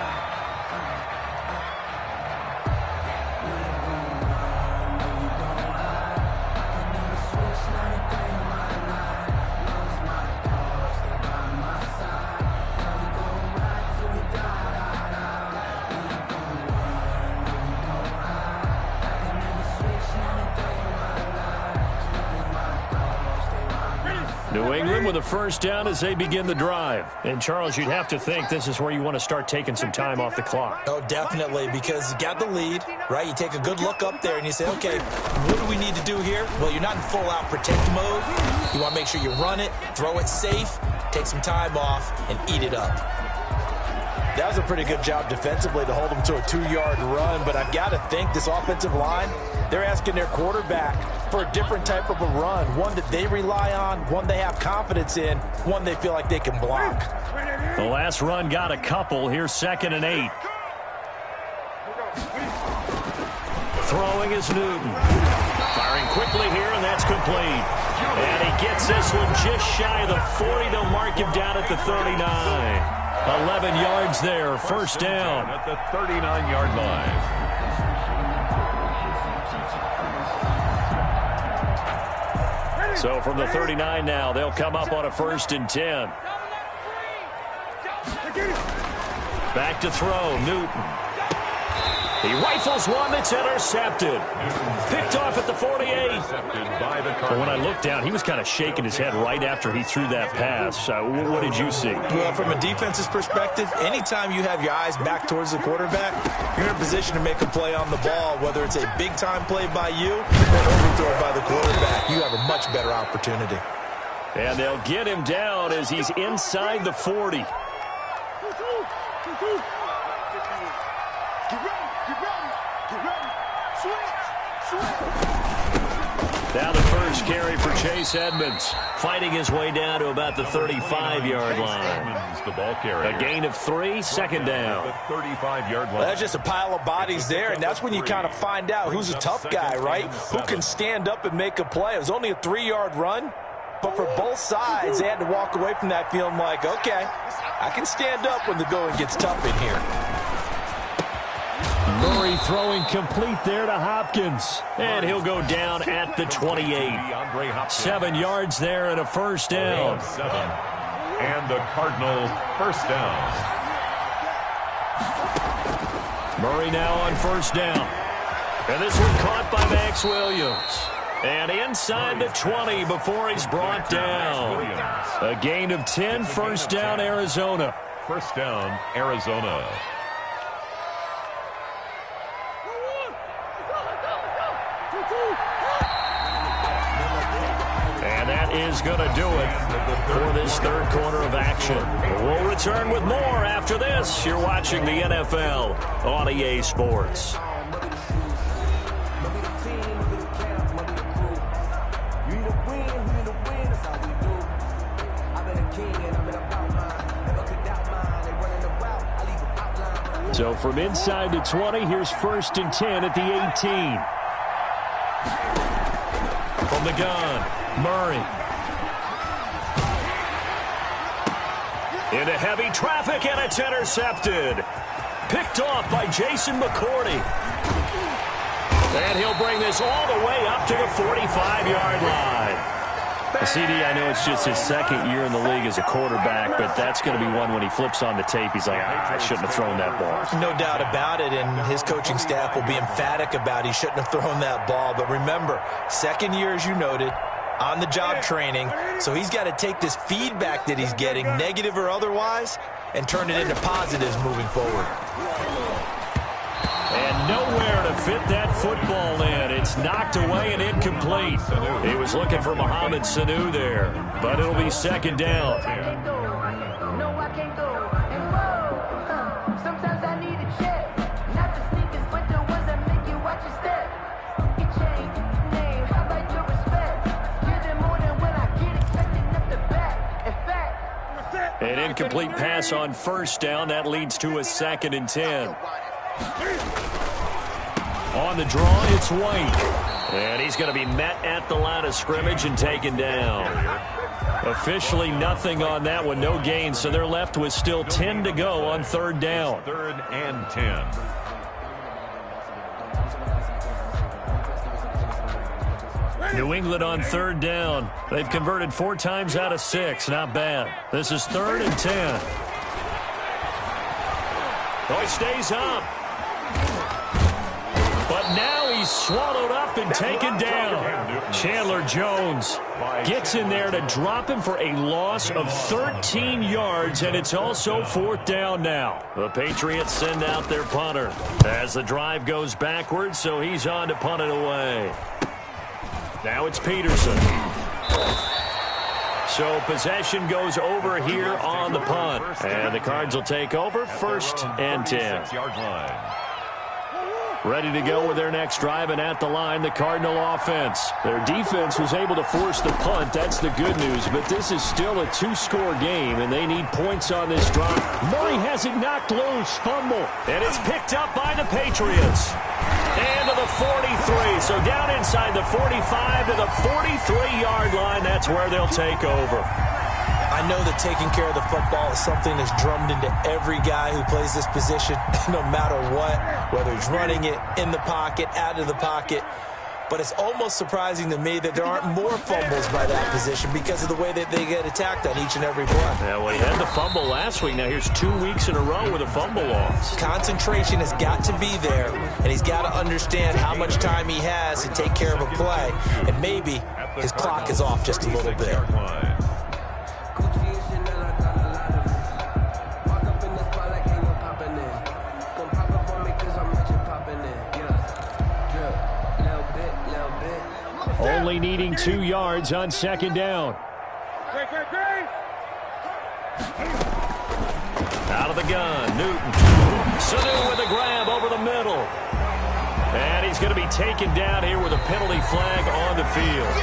New England with a first down as they begin the drive. And, Charles, you'd have to think this is where you want to start taking some time off the clock. Oh, definitely, because you got the lead, right? You take a good look up there and you say, okay, what do we need to do here? Well, you're not in full-out protect mode. You want to make sure you run it, throw it safe, take some time off, and eat it up. That was a pretty good job defensively to hold them to a 2-yard run, but I've got to think this offensive line, they're asking their quarterback for a different type of a run, one that they rely on, one they have confidence in, one they feel like they can block. The last run got a couple. Here's 2nd and 8. Throwing is Newton. Firing quickly here, and that's complete. And he gets this one just shy of the 40. They'll mark him down at the 39. 11 yards there, first down. At the 39-yard line. So from the 39 now, they'll come up on a 1st and 10. Back to throw, Newton. He rifles one that's intercepted. Picked off at the 48. But when I looked down, he was kind of shaking his head right after he threw that pass. What did you see? Well, from a defense's perspective, anytime you have your eyes back towards the quarterback, you're in a position to make a play on the ball, whether it's a big-time play by you or overthrow by the quarterback. You have a much better opportunity. And they'll get him down as he's inside the 40. Now the first carry for Chase Edmonds, fighting his way down to about the 35-yard line. The ball carrier. A gain of 3, 2nd down. The 35-yard line. Well, that's just a pile of bodies there, and that's when you kind of find out who's a tough guy, right? Who can stand up and make a play. It was only a 3-yard run, but for both sides, they had to walk away from that feeling like, okay, I can stand up when the going gets tough in here. Murray throwing complete there to Hopkins. And he'll go down at the 28. 7 yards there and a 1st down. And the Cardinal 1st down. Murray now on 1st down. And this one caught by Max Williams. And inside the 20 before he's brought down. A gain of 10, 1st down, Arizona. 1st down, Arizona. And that is going to do it for this 3rd quarter of action. We'll return with more after this. You're watching the NFL on EA Sports. So from inside the 20, here's 1st and 10 at the 18. From the gun, Murray. Into heavy traffic, and it's intercepted. Picked off by Jason McCourty. And he'll bring this all the way up to the 45-yard line. CD, I know it's just his 2nd year in the league as a quarterback, but that's going to be one when he flips on the tape, he's like, I shouldn't have thrown that ball. No doubt about it, and his coaching staff will be emphatic about he shouldn't have thrown that ball. But remember, 2nd year, as you noted, on-the-job training, so he's got to take this feedback that he's getting, negative or otherwise, and turn it into positives moving forward. And nowhere to fit that football in. It's knocked away and incomplete. He was looking for Mohamed Sanu there, but it'll be 2nd down. An incomplete pass on 1st down. That leads to a 2nd and 10. On the draw, it's White. And he's going to be met at the line of scrimmage and taken down. Officially nothing on that one, no gain, so they're left with still 10 to go on 3rd down. 3rd and 10. New England on 3rd down. They've converted 4 times out of 6. Not bad. This is 3rd and 10. Oh, he stays up. But now he's swallowed up and taken down. Chandler Jones gets in there to drop him for a loss of 13 yards, and it's also 4th down now. The Patriots send out their punter as the drive goes backwards, so he's on to punt it away. Now it's Peterson. So possession goes over here on the punt. And the Cards will take over 1st and 10. Ready to go with their next drive, and at the line, the Cardinal offense. Their defense was able to force the punt. That's the good news, but this is still a 2-score game, and they need points on this drive. Murray has it knocked loose. Fumble. And it's picked up by the Patriots. And to the 43. So down inside the 45 to the 43-yard line. That's where they'll take over. I know that taking care of the football is something that's drummed into every guy who plays this position, no matter what, whether he's running it, in the pocket, out of the pocket. but it's almost surprising to me that there aren't more fumbles by that position because of the way that they get attacked on each and every play. Yeah, well, he had the fumble last week. Now here's 2 weeks in a row with a fumble loss. Concentration has got to be there, and he's got to understand how much time he has to take care of a play, and maybe his clock is off just a little bit. Only needing 2 yards on second down. Out of the gun, Newton. Sanu with a grab over the middle. And he's going to be taken down here with a penalty flag on the field.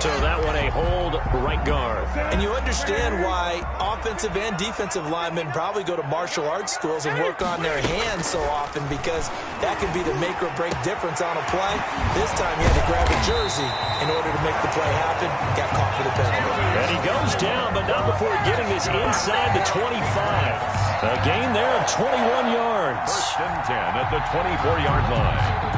So that one a hold right guard. And you understand why offensive and defensive linemen probably go to martial arts schools and work on their hands so often, because that can be the make or break difference on a play. This time he had to grab a jersey in order to make the play happen. Got caught for the penalty. And he goes down, but not before getting this inside the 25. A gain there of 21 yards. First and 10 at the 24-yard line.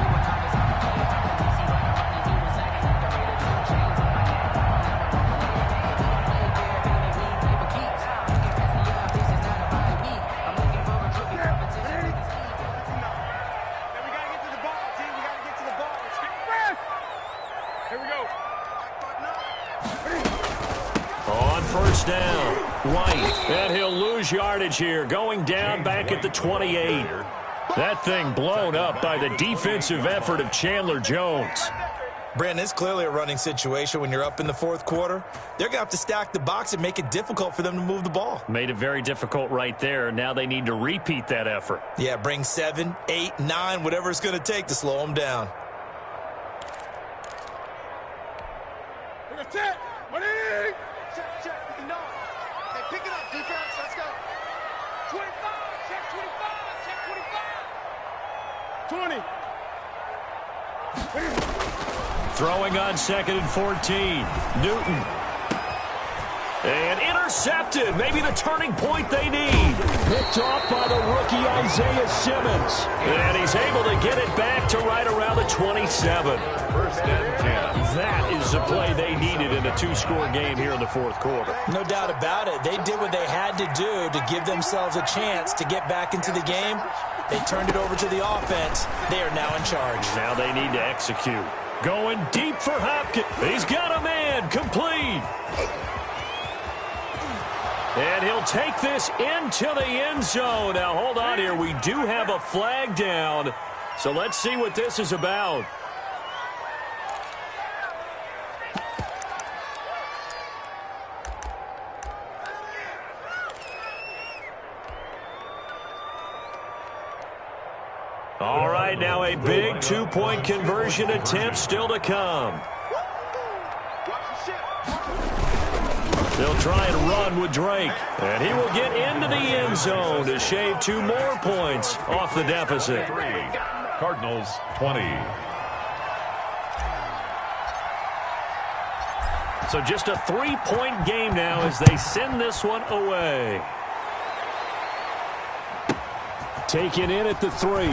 Down, White, and he'll lose yardage here, going down back at the 28. That thing blown up by the defensive effort of Chandler Jones. Brandon, it's clearly a running situation when you're up in the fourth quarter. They're going to have to stack the box and make it difficult for them to move the ball. Made it very difficult right there. Now they need to repeat that effort. Yeah, bring 7, 8, 9, whatever it's going to take to slow them down. Pick it up, defense. Let's go. 25. Check 25. Check 25. 20. Throwing on second and 14. Newton. And intercepted. Maybe the turning point they need. Picked off by the rookie Isaiah Simmons. And he's able to get it back to right around the 27. First and 10. That is the play they needed in a 2-score game here in the fourth quarter. No doubt about it. They did what they had to do to give themselves a chance to get back into the game. They turned it over to the offense. They are now in charge. Now they need to execute. Going deep for Hopkins. He's got a man. Complete. And he'll take this into the end zone. Now, hold on here. We do have a flag down. So let's see what this is about. All right, now a big 2-point conversion attempt still to come. They'll try and run with Drake. And he will get into the end zone to shave 2 more points off the deficit. Cardinals 20. So just a 3-point game now as they send this one away. Taken in at the 3.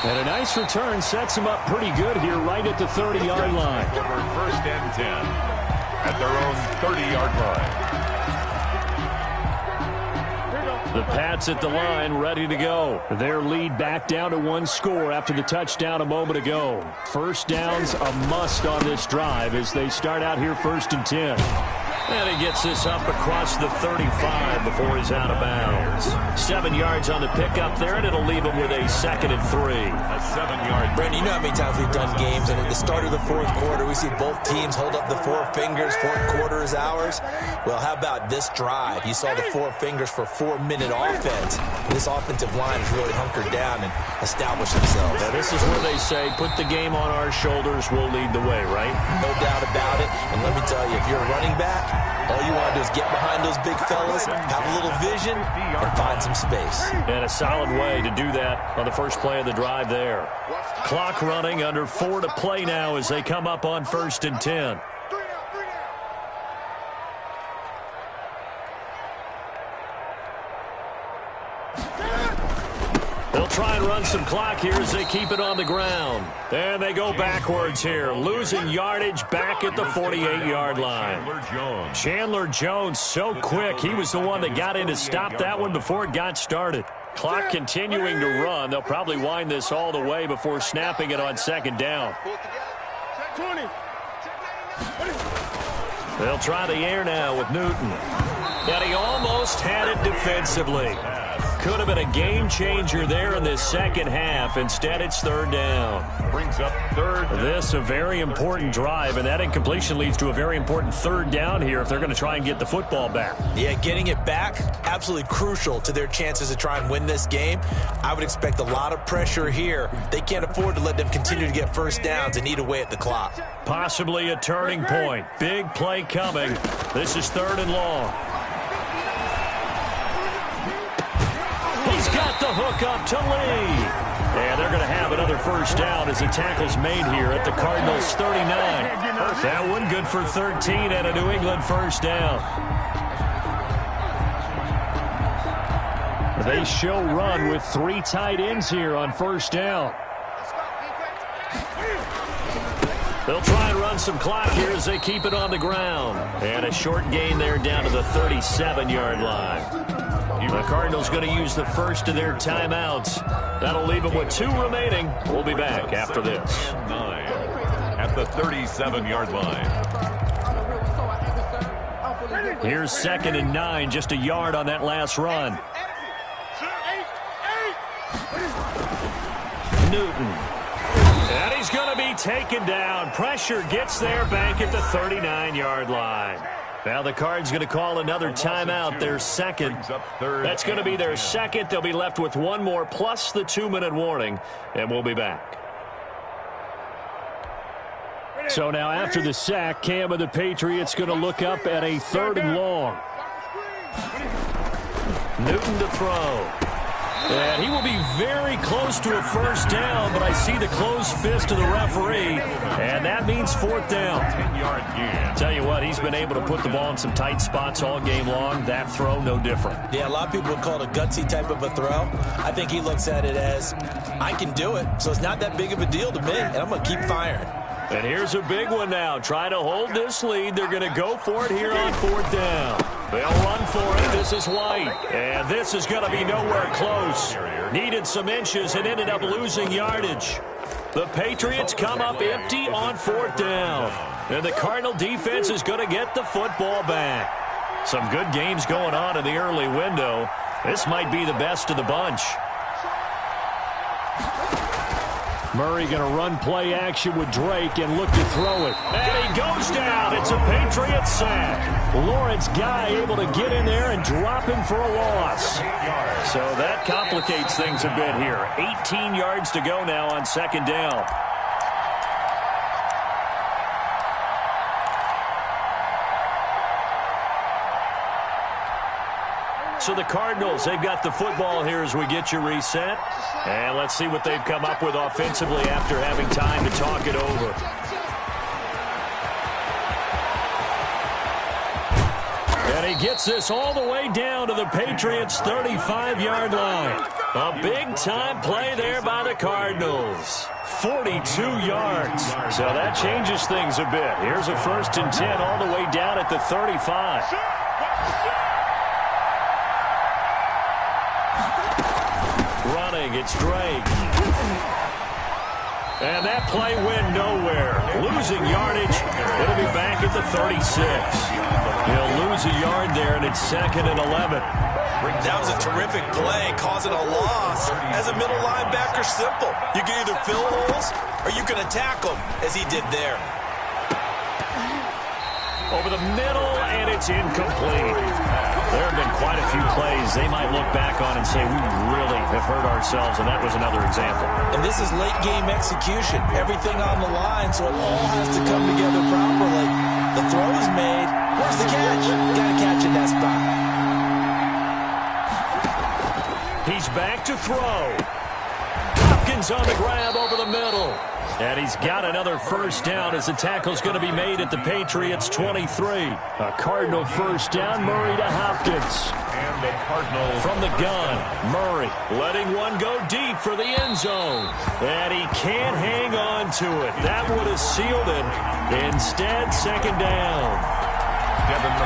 And a nice return sets them up pretty good here right at the 30-yard line. First and 10 at their own 30-yard line. The Pats at the line ready to go. Their lead back down to 1 score after the touchdown a moment ago. First down's a must on this drive as they start out here first and 10. And he gets this up across the 35 before he's out of bounds. 7 yards on the pickup there, and it'll leave him with a 2nd and 3. A 7-yard. Brandon, you know how many times we've done games, and at the start of the fourth quarter, we see both teams hold up the 4 fingers, fourth quarter is ours. Well, how about this drive? You saw the 4 fingers for 4-minute offense. This offensive line has really hunkered down and established themselves. Now, this is where they say, put the game on our shoulders, we'll lead the way, right? No doubt about it. And let me tell you, if you're a running back, all you want to do is get behind those big fellas, have a little vision, and find some space. And a solid way to do that on the first play of the drive there. Clock running, under 4 to play now as they come up on first and 10. They'll try and run some clock here as they keep it on the ground. And they go backwards here, losing yardage back at the 48-yard line. Chandler Jones so quick. He was the one that got in to stop that one before it got started. Clock continuing to run. They'll probably wind this all the way before snapping it on second down. They'll try the air now with Newton. And he almost had it defensively. Could have been a game changer there in this second half. Instead, it's third down. Brings up third. This a very important drive, and that incompletion leads to a very important third down here if they're going to try and get the football back. Yeah, getting it back, absolutely crucial to their chances to try and win this game. I would expect a lot of pressure here. They can't afford to let them continue to get first downs and eat away at the clock. Possibly a turning point. Big play coming. This is third and long. He's got the hook up to Lee. And they're going to have another first down as the tackle's made here at the Cardinals' 39. That one good for 13 and a New England first down. They show run with 3 tight ends here on first down. They'll try and run some clock here as they keep it on the ground. And a short gain there down to the 37-yard line. The Cardinals going to use the first of their timeouts. That'll leave them with 2 remaining. We'll be back after this. 9 at the 37-yard line. Here's 2nd and 9, just a yard on that last run. Newton. And he's going to be taken down. Pressure gets there back at the 39-yard line. Now the Cards going to call another timeout, their second. That's going to be their second. They'll be left with 1 more plus the 2-minute warning, and we'll be back. So now after the sack, Cam of the Patriots going to look up at a 3rd and long. Newton to throw. And he will be very close to a first down, but I see the closed fist of the referee, and that means 4th down. 10-yard gain. Tell you what, he's been able to put the ball in some tight spots all game long. That throw, no different. Yeah, a lot of people would call it a gutsy type of a throw. I think he looks at it as, I can do it, so it's not that big of a deal to me, and I'm going to keep firing. And here's a big one now. Trying to hold this lead. They're going to go for it here on 4th down. They'll run for it. This is White. And this is going to be nowhere close. Needed some inches and ended up losing yardage. The Patriots come up empty on 4th down. And the Cardinal defense is going to get the football back. Some good games going on in the early window. This might be the best of the bunch. Murray going to run play action with Drake and look to throw it. And he goes down. It's a Patriot sack. Lawrence Guy able to get in there and drop him for a loss. So that complicates things a bit here. 18 yards to go now on 2nd down. So the Cardinals, they've got the football here as we get you reset. And let's see what they've come up with offensively after having time to talk it over. And he gets this all the way down to the Patriots' 35-yard line. A big-time play there by the Cardinals. 42 yards. So that changes things a bit. Here's a 1st and 10 all the way down at the 35. It's Drake. And that play went nowhere. Losing yardage. It'll be back at the 36. He'll lose a yard there, and it's 2nd and 11. That was a terrific play, causing a loss. As a middle linebacker, simple. You can either fill holes or you can attack them, as he did there. Over the middle, and it's incomplete. There have been quite a few plays they might look back on and say, we really have hurt ourselves, and that was another example. And this is late-game execution. Everything on the line, so it all has to come together properly. The throw is made. Where's the catch? Got to catch in that spot. He's back to throw. Hopkins on the grab over the middle. And he's got another first down as the tackle's going to be made at the Patriots 23. A Cardinal first down, Murray to Hopkins. And the Cardinals from the gun, Murray letting one go deep for the end zone. And he can't hang on to it. That would have sealed it. Instead, second down.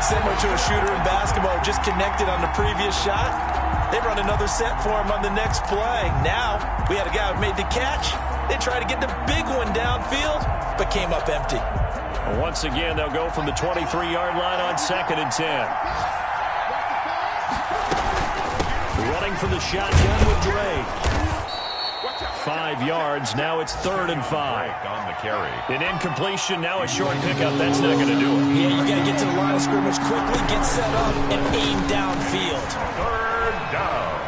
Similar to a shooter in basketball, just connected on the previous shot. They run another set for him on the next play. Now, we had a guy who made the catch. They tried to get the big one downfield, but came up empty. Once again, they'll go from the 23-yard line on 2nd and 10. Running from the shotgun with Drake. 5 yards. Now it's 3rd and 5. on the carry. An incompletion. Now a short pickup. That's not going to do it. Yeah, you got to get to the line of scrimmage quickly, get set up, and aim downfield. 3rd down.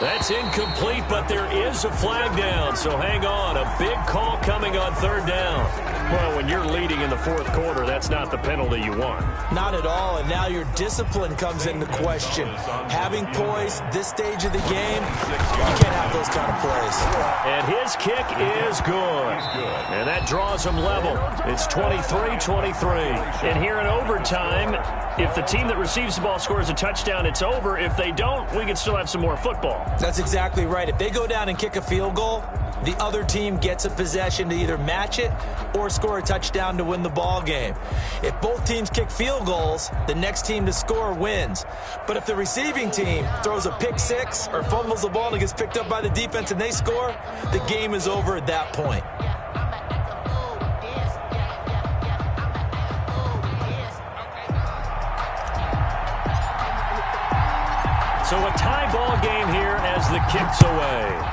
That's incomplete, but there is a flag down, so hang on. A big call coming on 3rd down. Well, when you're leading in the 4th quarter, that's not the penalty you want. Not at all, and now your discipline comes into question. Having poise this stage of the game, you can't have those kind of plays. And his kick is good. And that draws him level. It's 23-23. And here in overtime, if the team that receives the ball scores a touchdown, it's over. If they don't, we can still have some more football. That's exactly right. If they go down and kick a field goal, the other team gets a possession to either match it or score a touchdown to win the ball game. If both teams kick field goals, the next team to score wins. But if the receiving team throws a pick six or fumbles the ball and it gets picked up by the defense and they score, the game is over at that point. So a tie ball game here as the kick's away.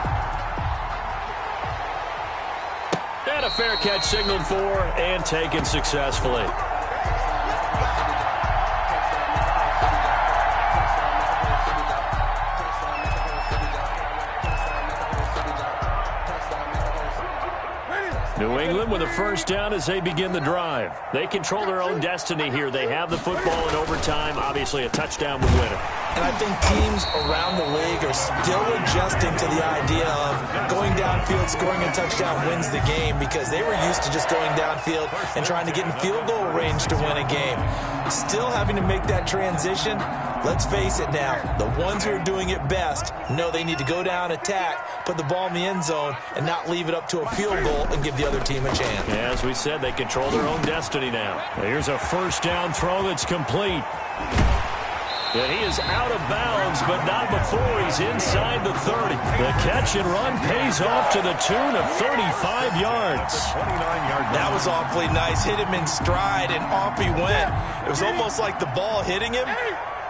And a fair catch signaled for and taken successfully. New England with a first down as they begin the drive. They control their own destiny here. They have the football in overtime. Obviously, a touchdown would win it. And I think teams around the league are still adjusting to the idea of going downfield, scoring a touchdown wins the game, because they were used to just going downfield and trying to get in field goal range to win a game. Still having to make that transition. Let's face it now, the ones who are doing it best know they need to go down, attack, put the ball in the end zone, and not leave it up to a field goal and give the other team a chance. As we said, they control their own destiny now. Here's a first down throw that's complete. And he is out of bounds, but not before he's inside the 30. The catch and run pays off to the tune of 35 yards. 29-yard. That was awfully nice. Hit him in stride, and off he went. It was almost like the ball hitting him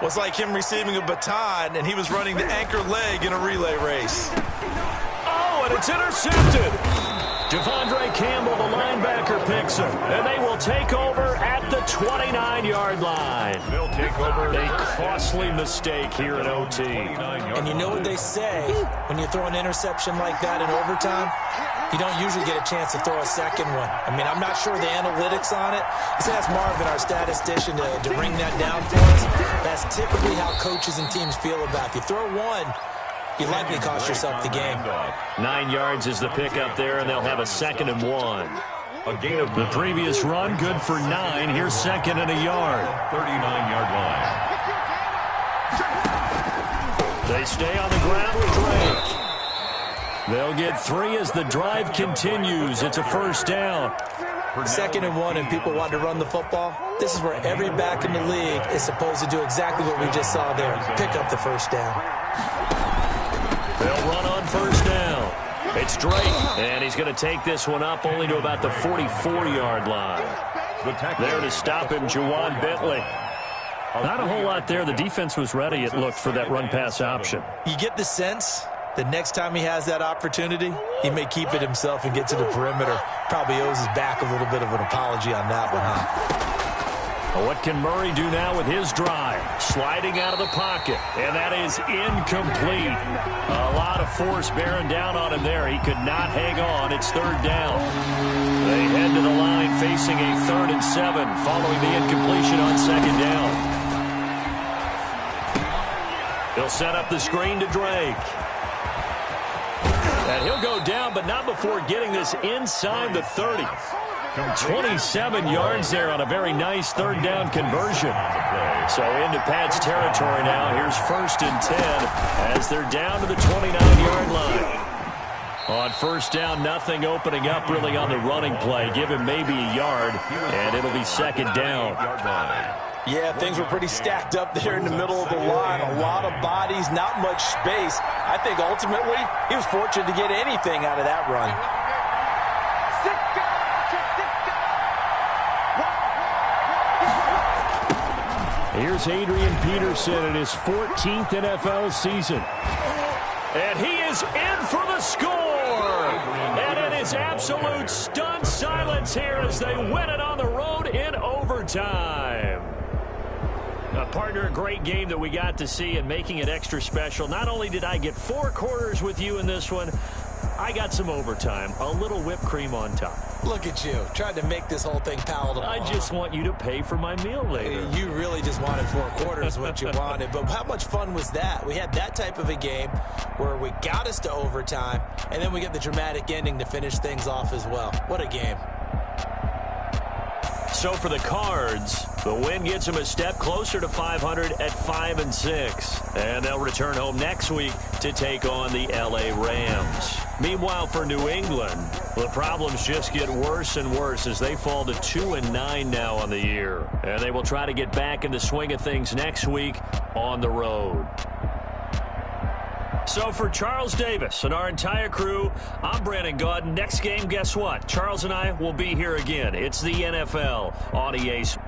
was like him receiving a baton, and he was running the anchor leg in a relay race. Oh, and it's intercepted. Devondre Campbell, the linebacker, picks him. And they will take over at the 29-yard line. They'll take over. A costly mistake here in OT. And you know what they say, when you throw an interception like that in overtime, you don't usually get a chance to throw a second one. I mean, I'm not sure the analytics on it. Let's ask Marvin, our statistician, to bring that down for us. That's typically how coaches and teams feel about it. You throw one, you likely cost yourself the game. 9 yards is the pickup there, and they'll have a 2nd and 1. A gain of The previous run, good for 9. Here's 2nd and a yard. 39-yard line. They stay on the ground with Drake. They'll get 3 as the drive continues. It's a first down. 2nd and 1, and people want to run the football. This is where every back in the league is supposed to do exactly what we just saw there. Pick up the first down. They'll run on first down. It's Drake, and he's going to take this one up only to about the 44-yard line. There to stop him, Juwan Bentley. Not a whole lot there. The defense was ready, it looked, for that run-pass option. You get the sense the next time he has that opportunity, he may keep it himself and get to the perimeter. Probably owes his back a little bit of an apology on that one, huh? Well, what can Murray do now with his drive? Sliding out of the pocket, and that is incomplete. A lot of force bearing down on him there. He could not hang on. It's 3rd down. They head to the line facing a 3rd and 7 following the incompletion on 2nd down. He'll set up the screen to Drake. And he'll go down, but not before getting this inside the 30. 27 yards there on a very nice third down conversion. So into Pat's territory now. Here's 1st and 10 as they're down to the 29-yard line. On first down, nothing opening up really on the running play. Give him maybe a yard, and it'll be 2nd down. Yeah, things were pretty stacked up there in the middle of the line. A lot of bodies, not much space. I think ultimately he was fortunate to get anything out of that run. Here's Adrian Peterson in his 14th NFL season. And he is in for the score. And it is absolute stunned silence here as they win it on the road in overtime. Partner, a great game that we got to see, and making it extra special. Not only did I get 4 quarters with you in this one, I got some overtime, a little whipped cream on top. Look at you, trying to make this whole thing palatable. I just want you to pay for my meal later. You really just wanted 4 quarters what you wanted, but how much fun was that? We had that type of a game where we got us to overtime, and then we get the dramatic ending to finish things off as well. What a game. So for the Cards, the win gets them a step closer to 500 at 5-6. And they'll return home next week to take on the LA Rams. Meanwhile, for New England, the problems just get worse and worse as they fall to 2-9 now on the year. And they will try to get back in the swing of things next week on the road. So for Charles Davis and our entire crew, I'm Brandon Gaudin. Next game, guess what? Charles and I will be here again. It's the NFL on EA Sports.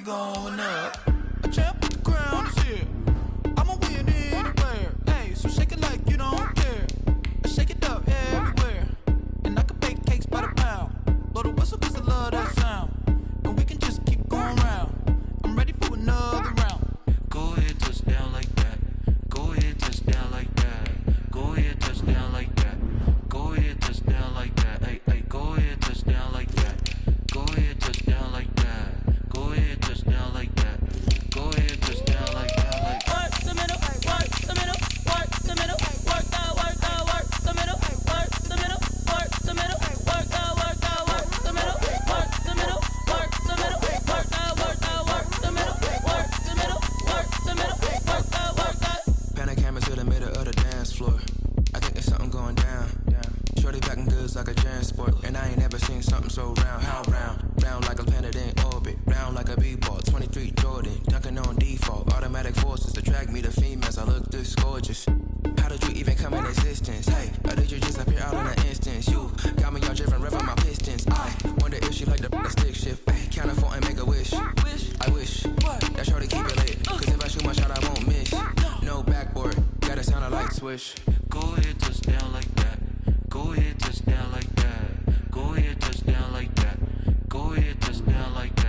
Going up, a champ with the crown is here. I'ma win anywhere. Hey, so shake it like you don't care. I shake it up everywhere, and I can bake cakes by the pound. Blow the whistle 'cause I love that sound, and we can just keep going round. I'm ready for another round. Go ahead, touch down like that. Go ahead, touch down like that. Go ahead, touch down like that. Go ahead, touch down like that. Hey, hey, go ahead, touch down like that. Go ahead, touch down like that. Go ahead, touch down like that. Go ahead, touch down like that. Like work the middle, work the middle, work the middle, work the middle, work the middle, work the middle, work the middle, work the middle, work the middle, work the middle, work the middle, work the middle, work the middle, work the. Pan a camera to the middle of the dance floor. I think there's something going down. Shorty packing goods like a transport, and I ain't never seen something so round. How round? Round like a planet in orbit, round like a b-ball. 23 Jordan, dunking on default. Automatic forces attract me to females. I look this gorgeous. How did you even come in existence? Hey, or did you just appear out in an instance? You got me all driven, revving my pistons. I wonder if she like the stick shift. Hey, count it 4 and make a wish. I wish that shorty keep it lit, 'cause if I shoot my shot, I won't miss. No backboard, gotta sound a light swish. Go ahead, touch down like that. Go ahead, touch down like that. Go ahead, touch down like that. Go ahead, touch down like that.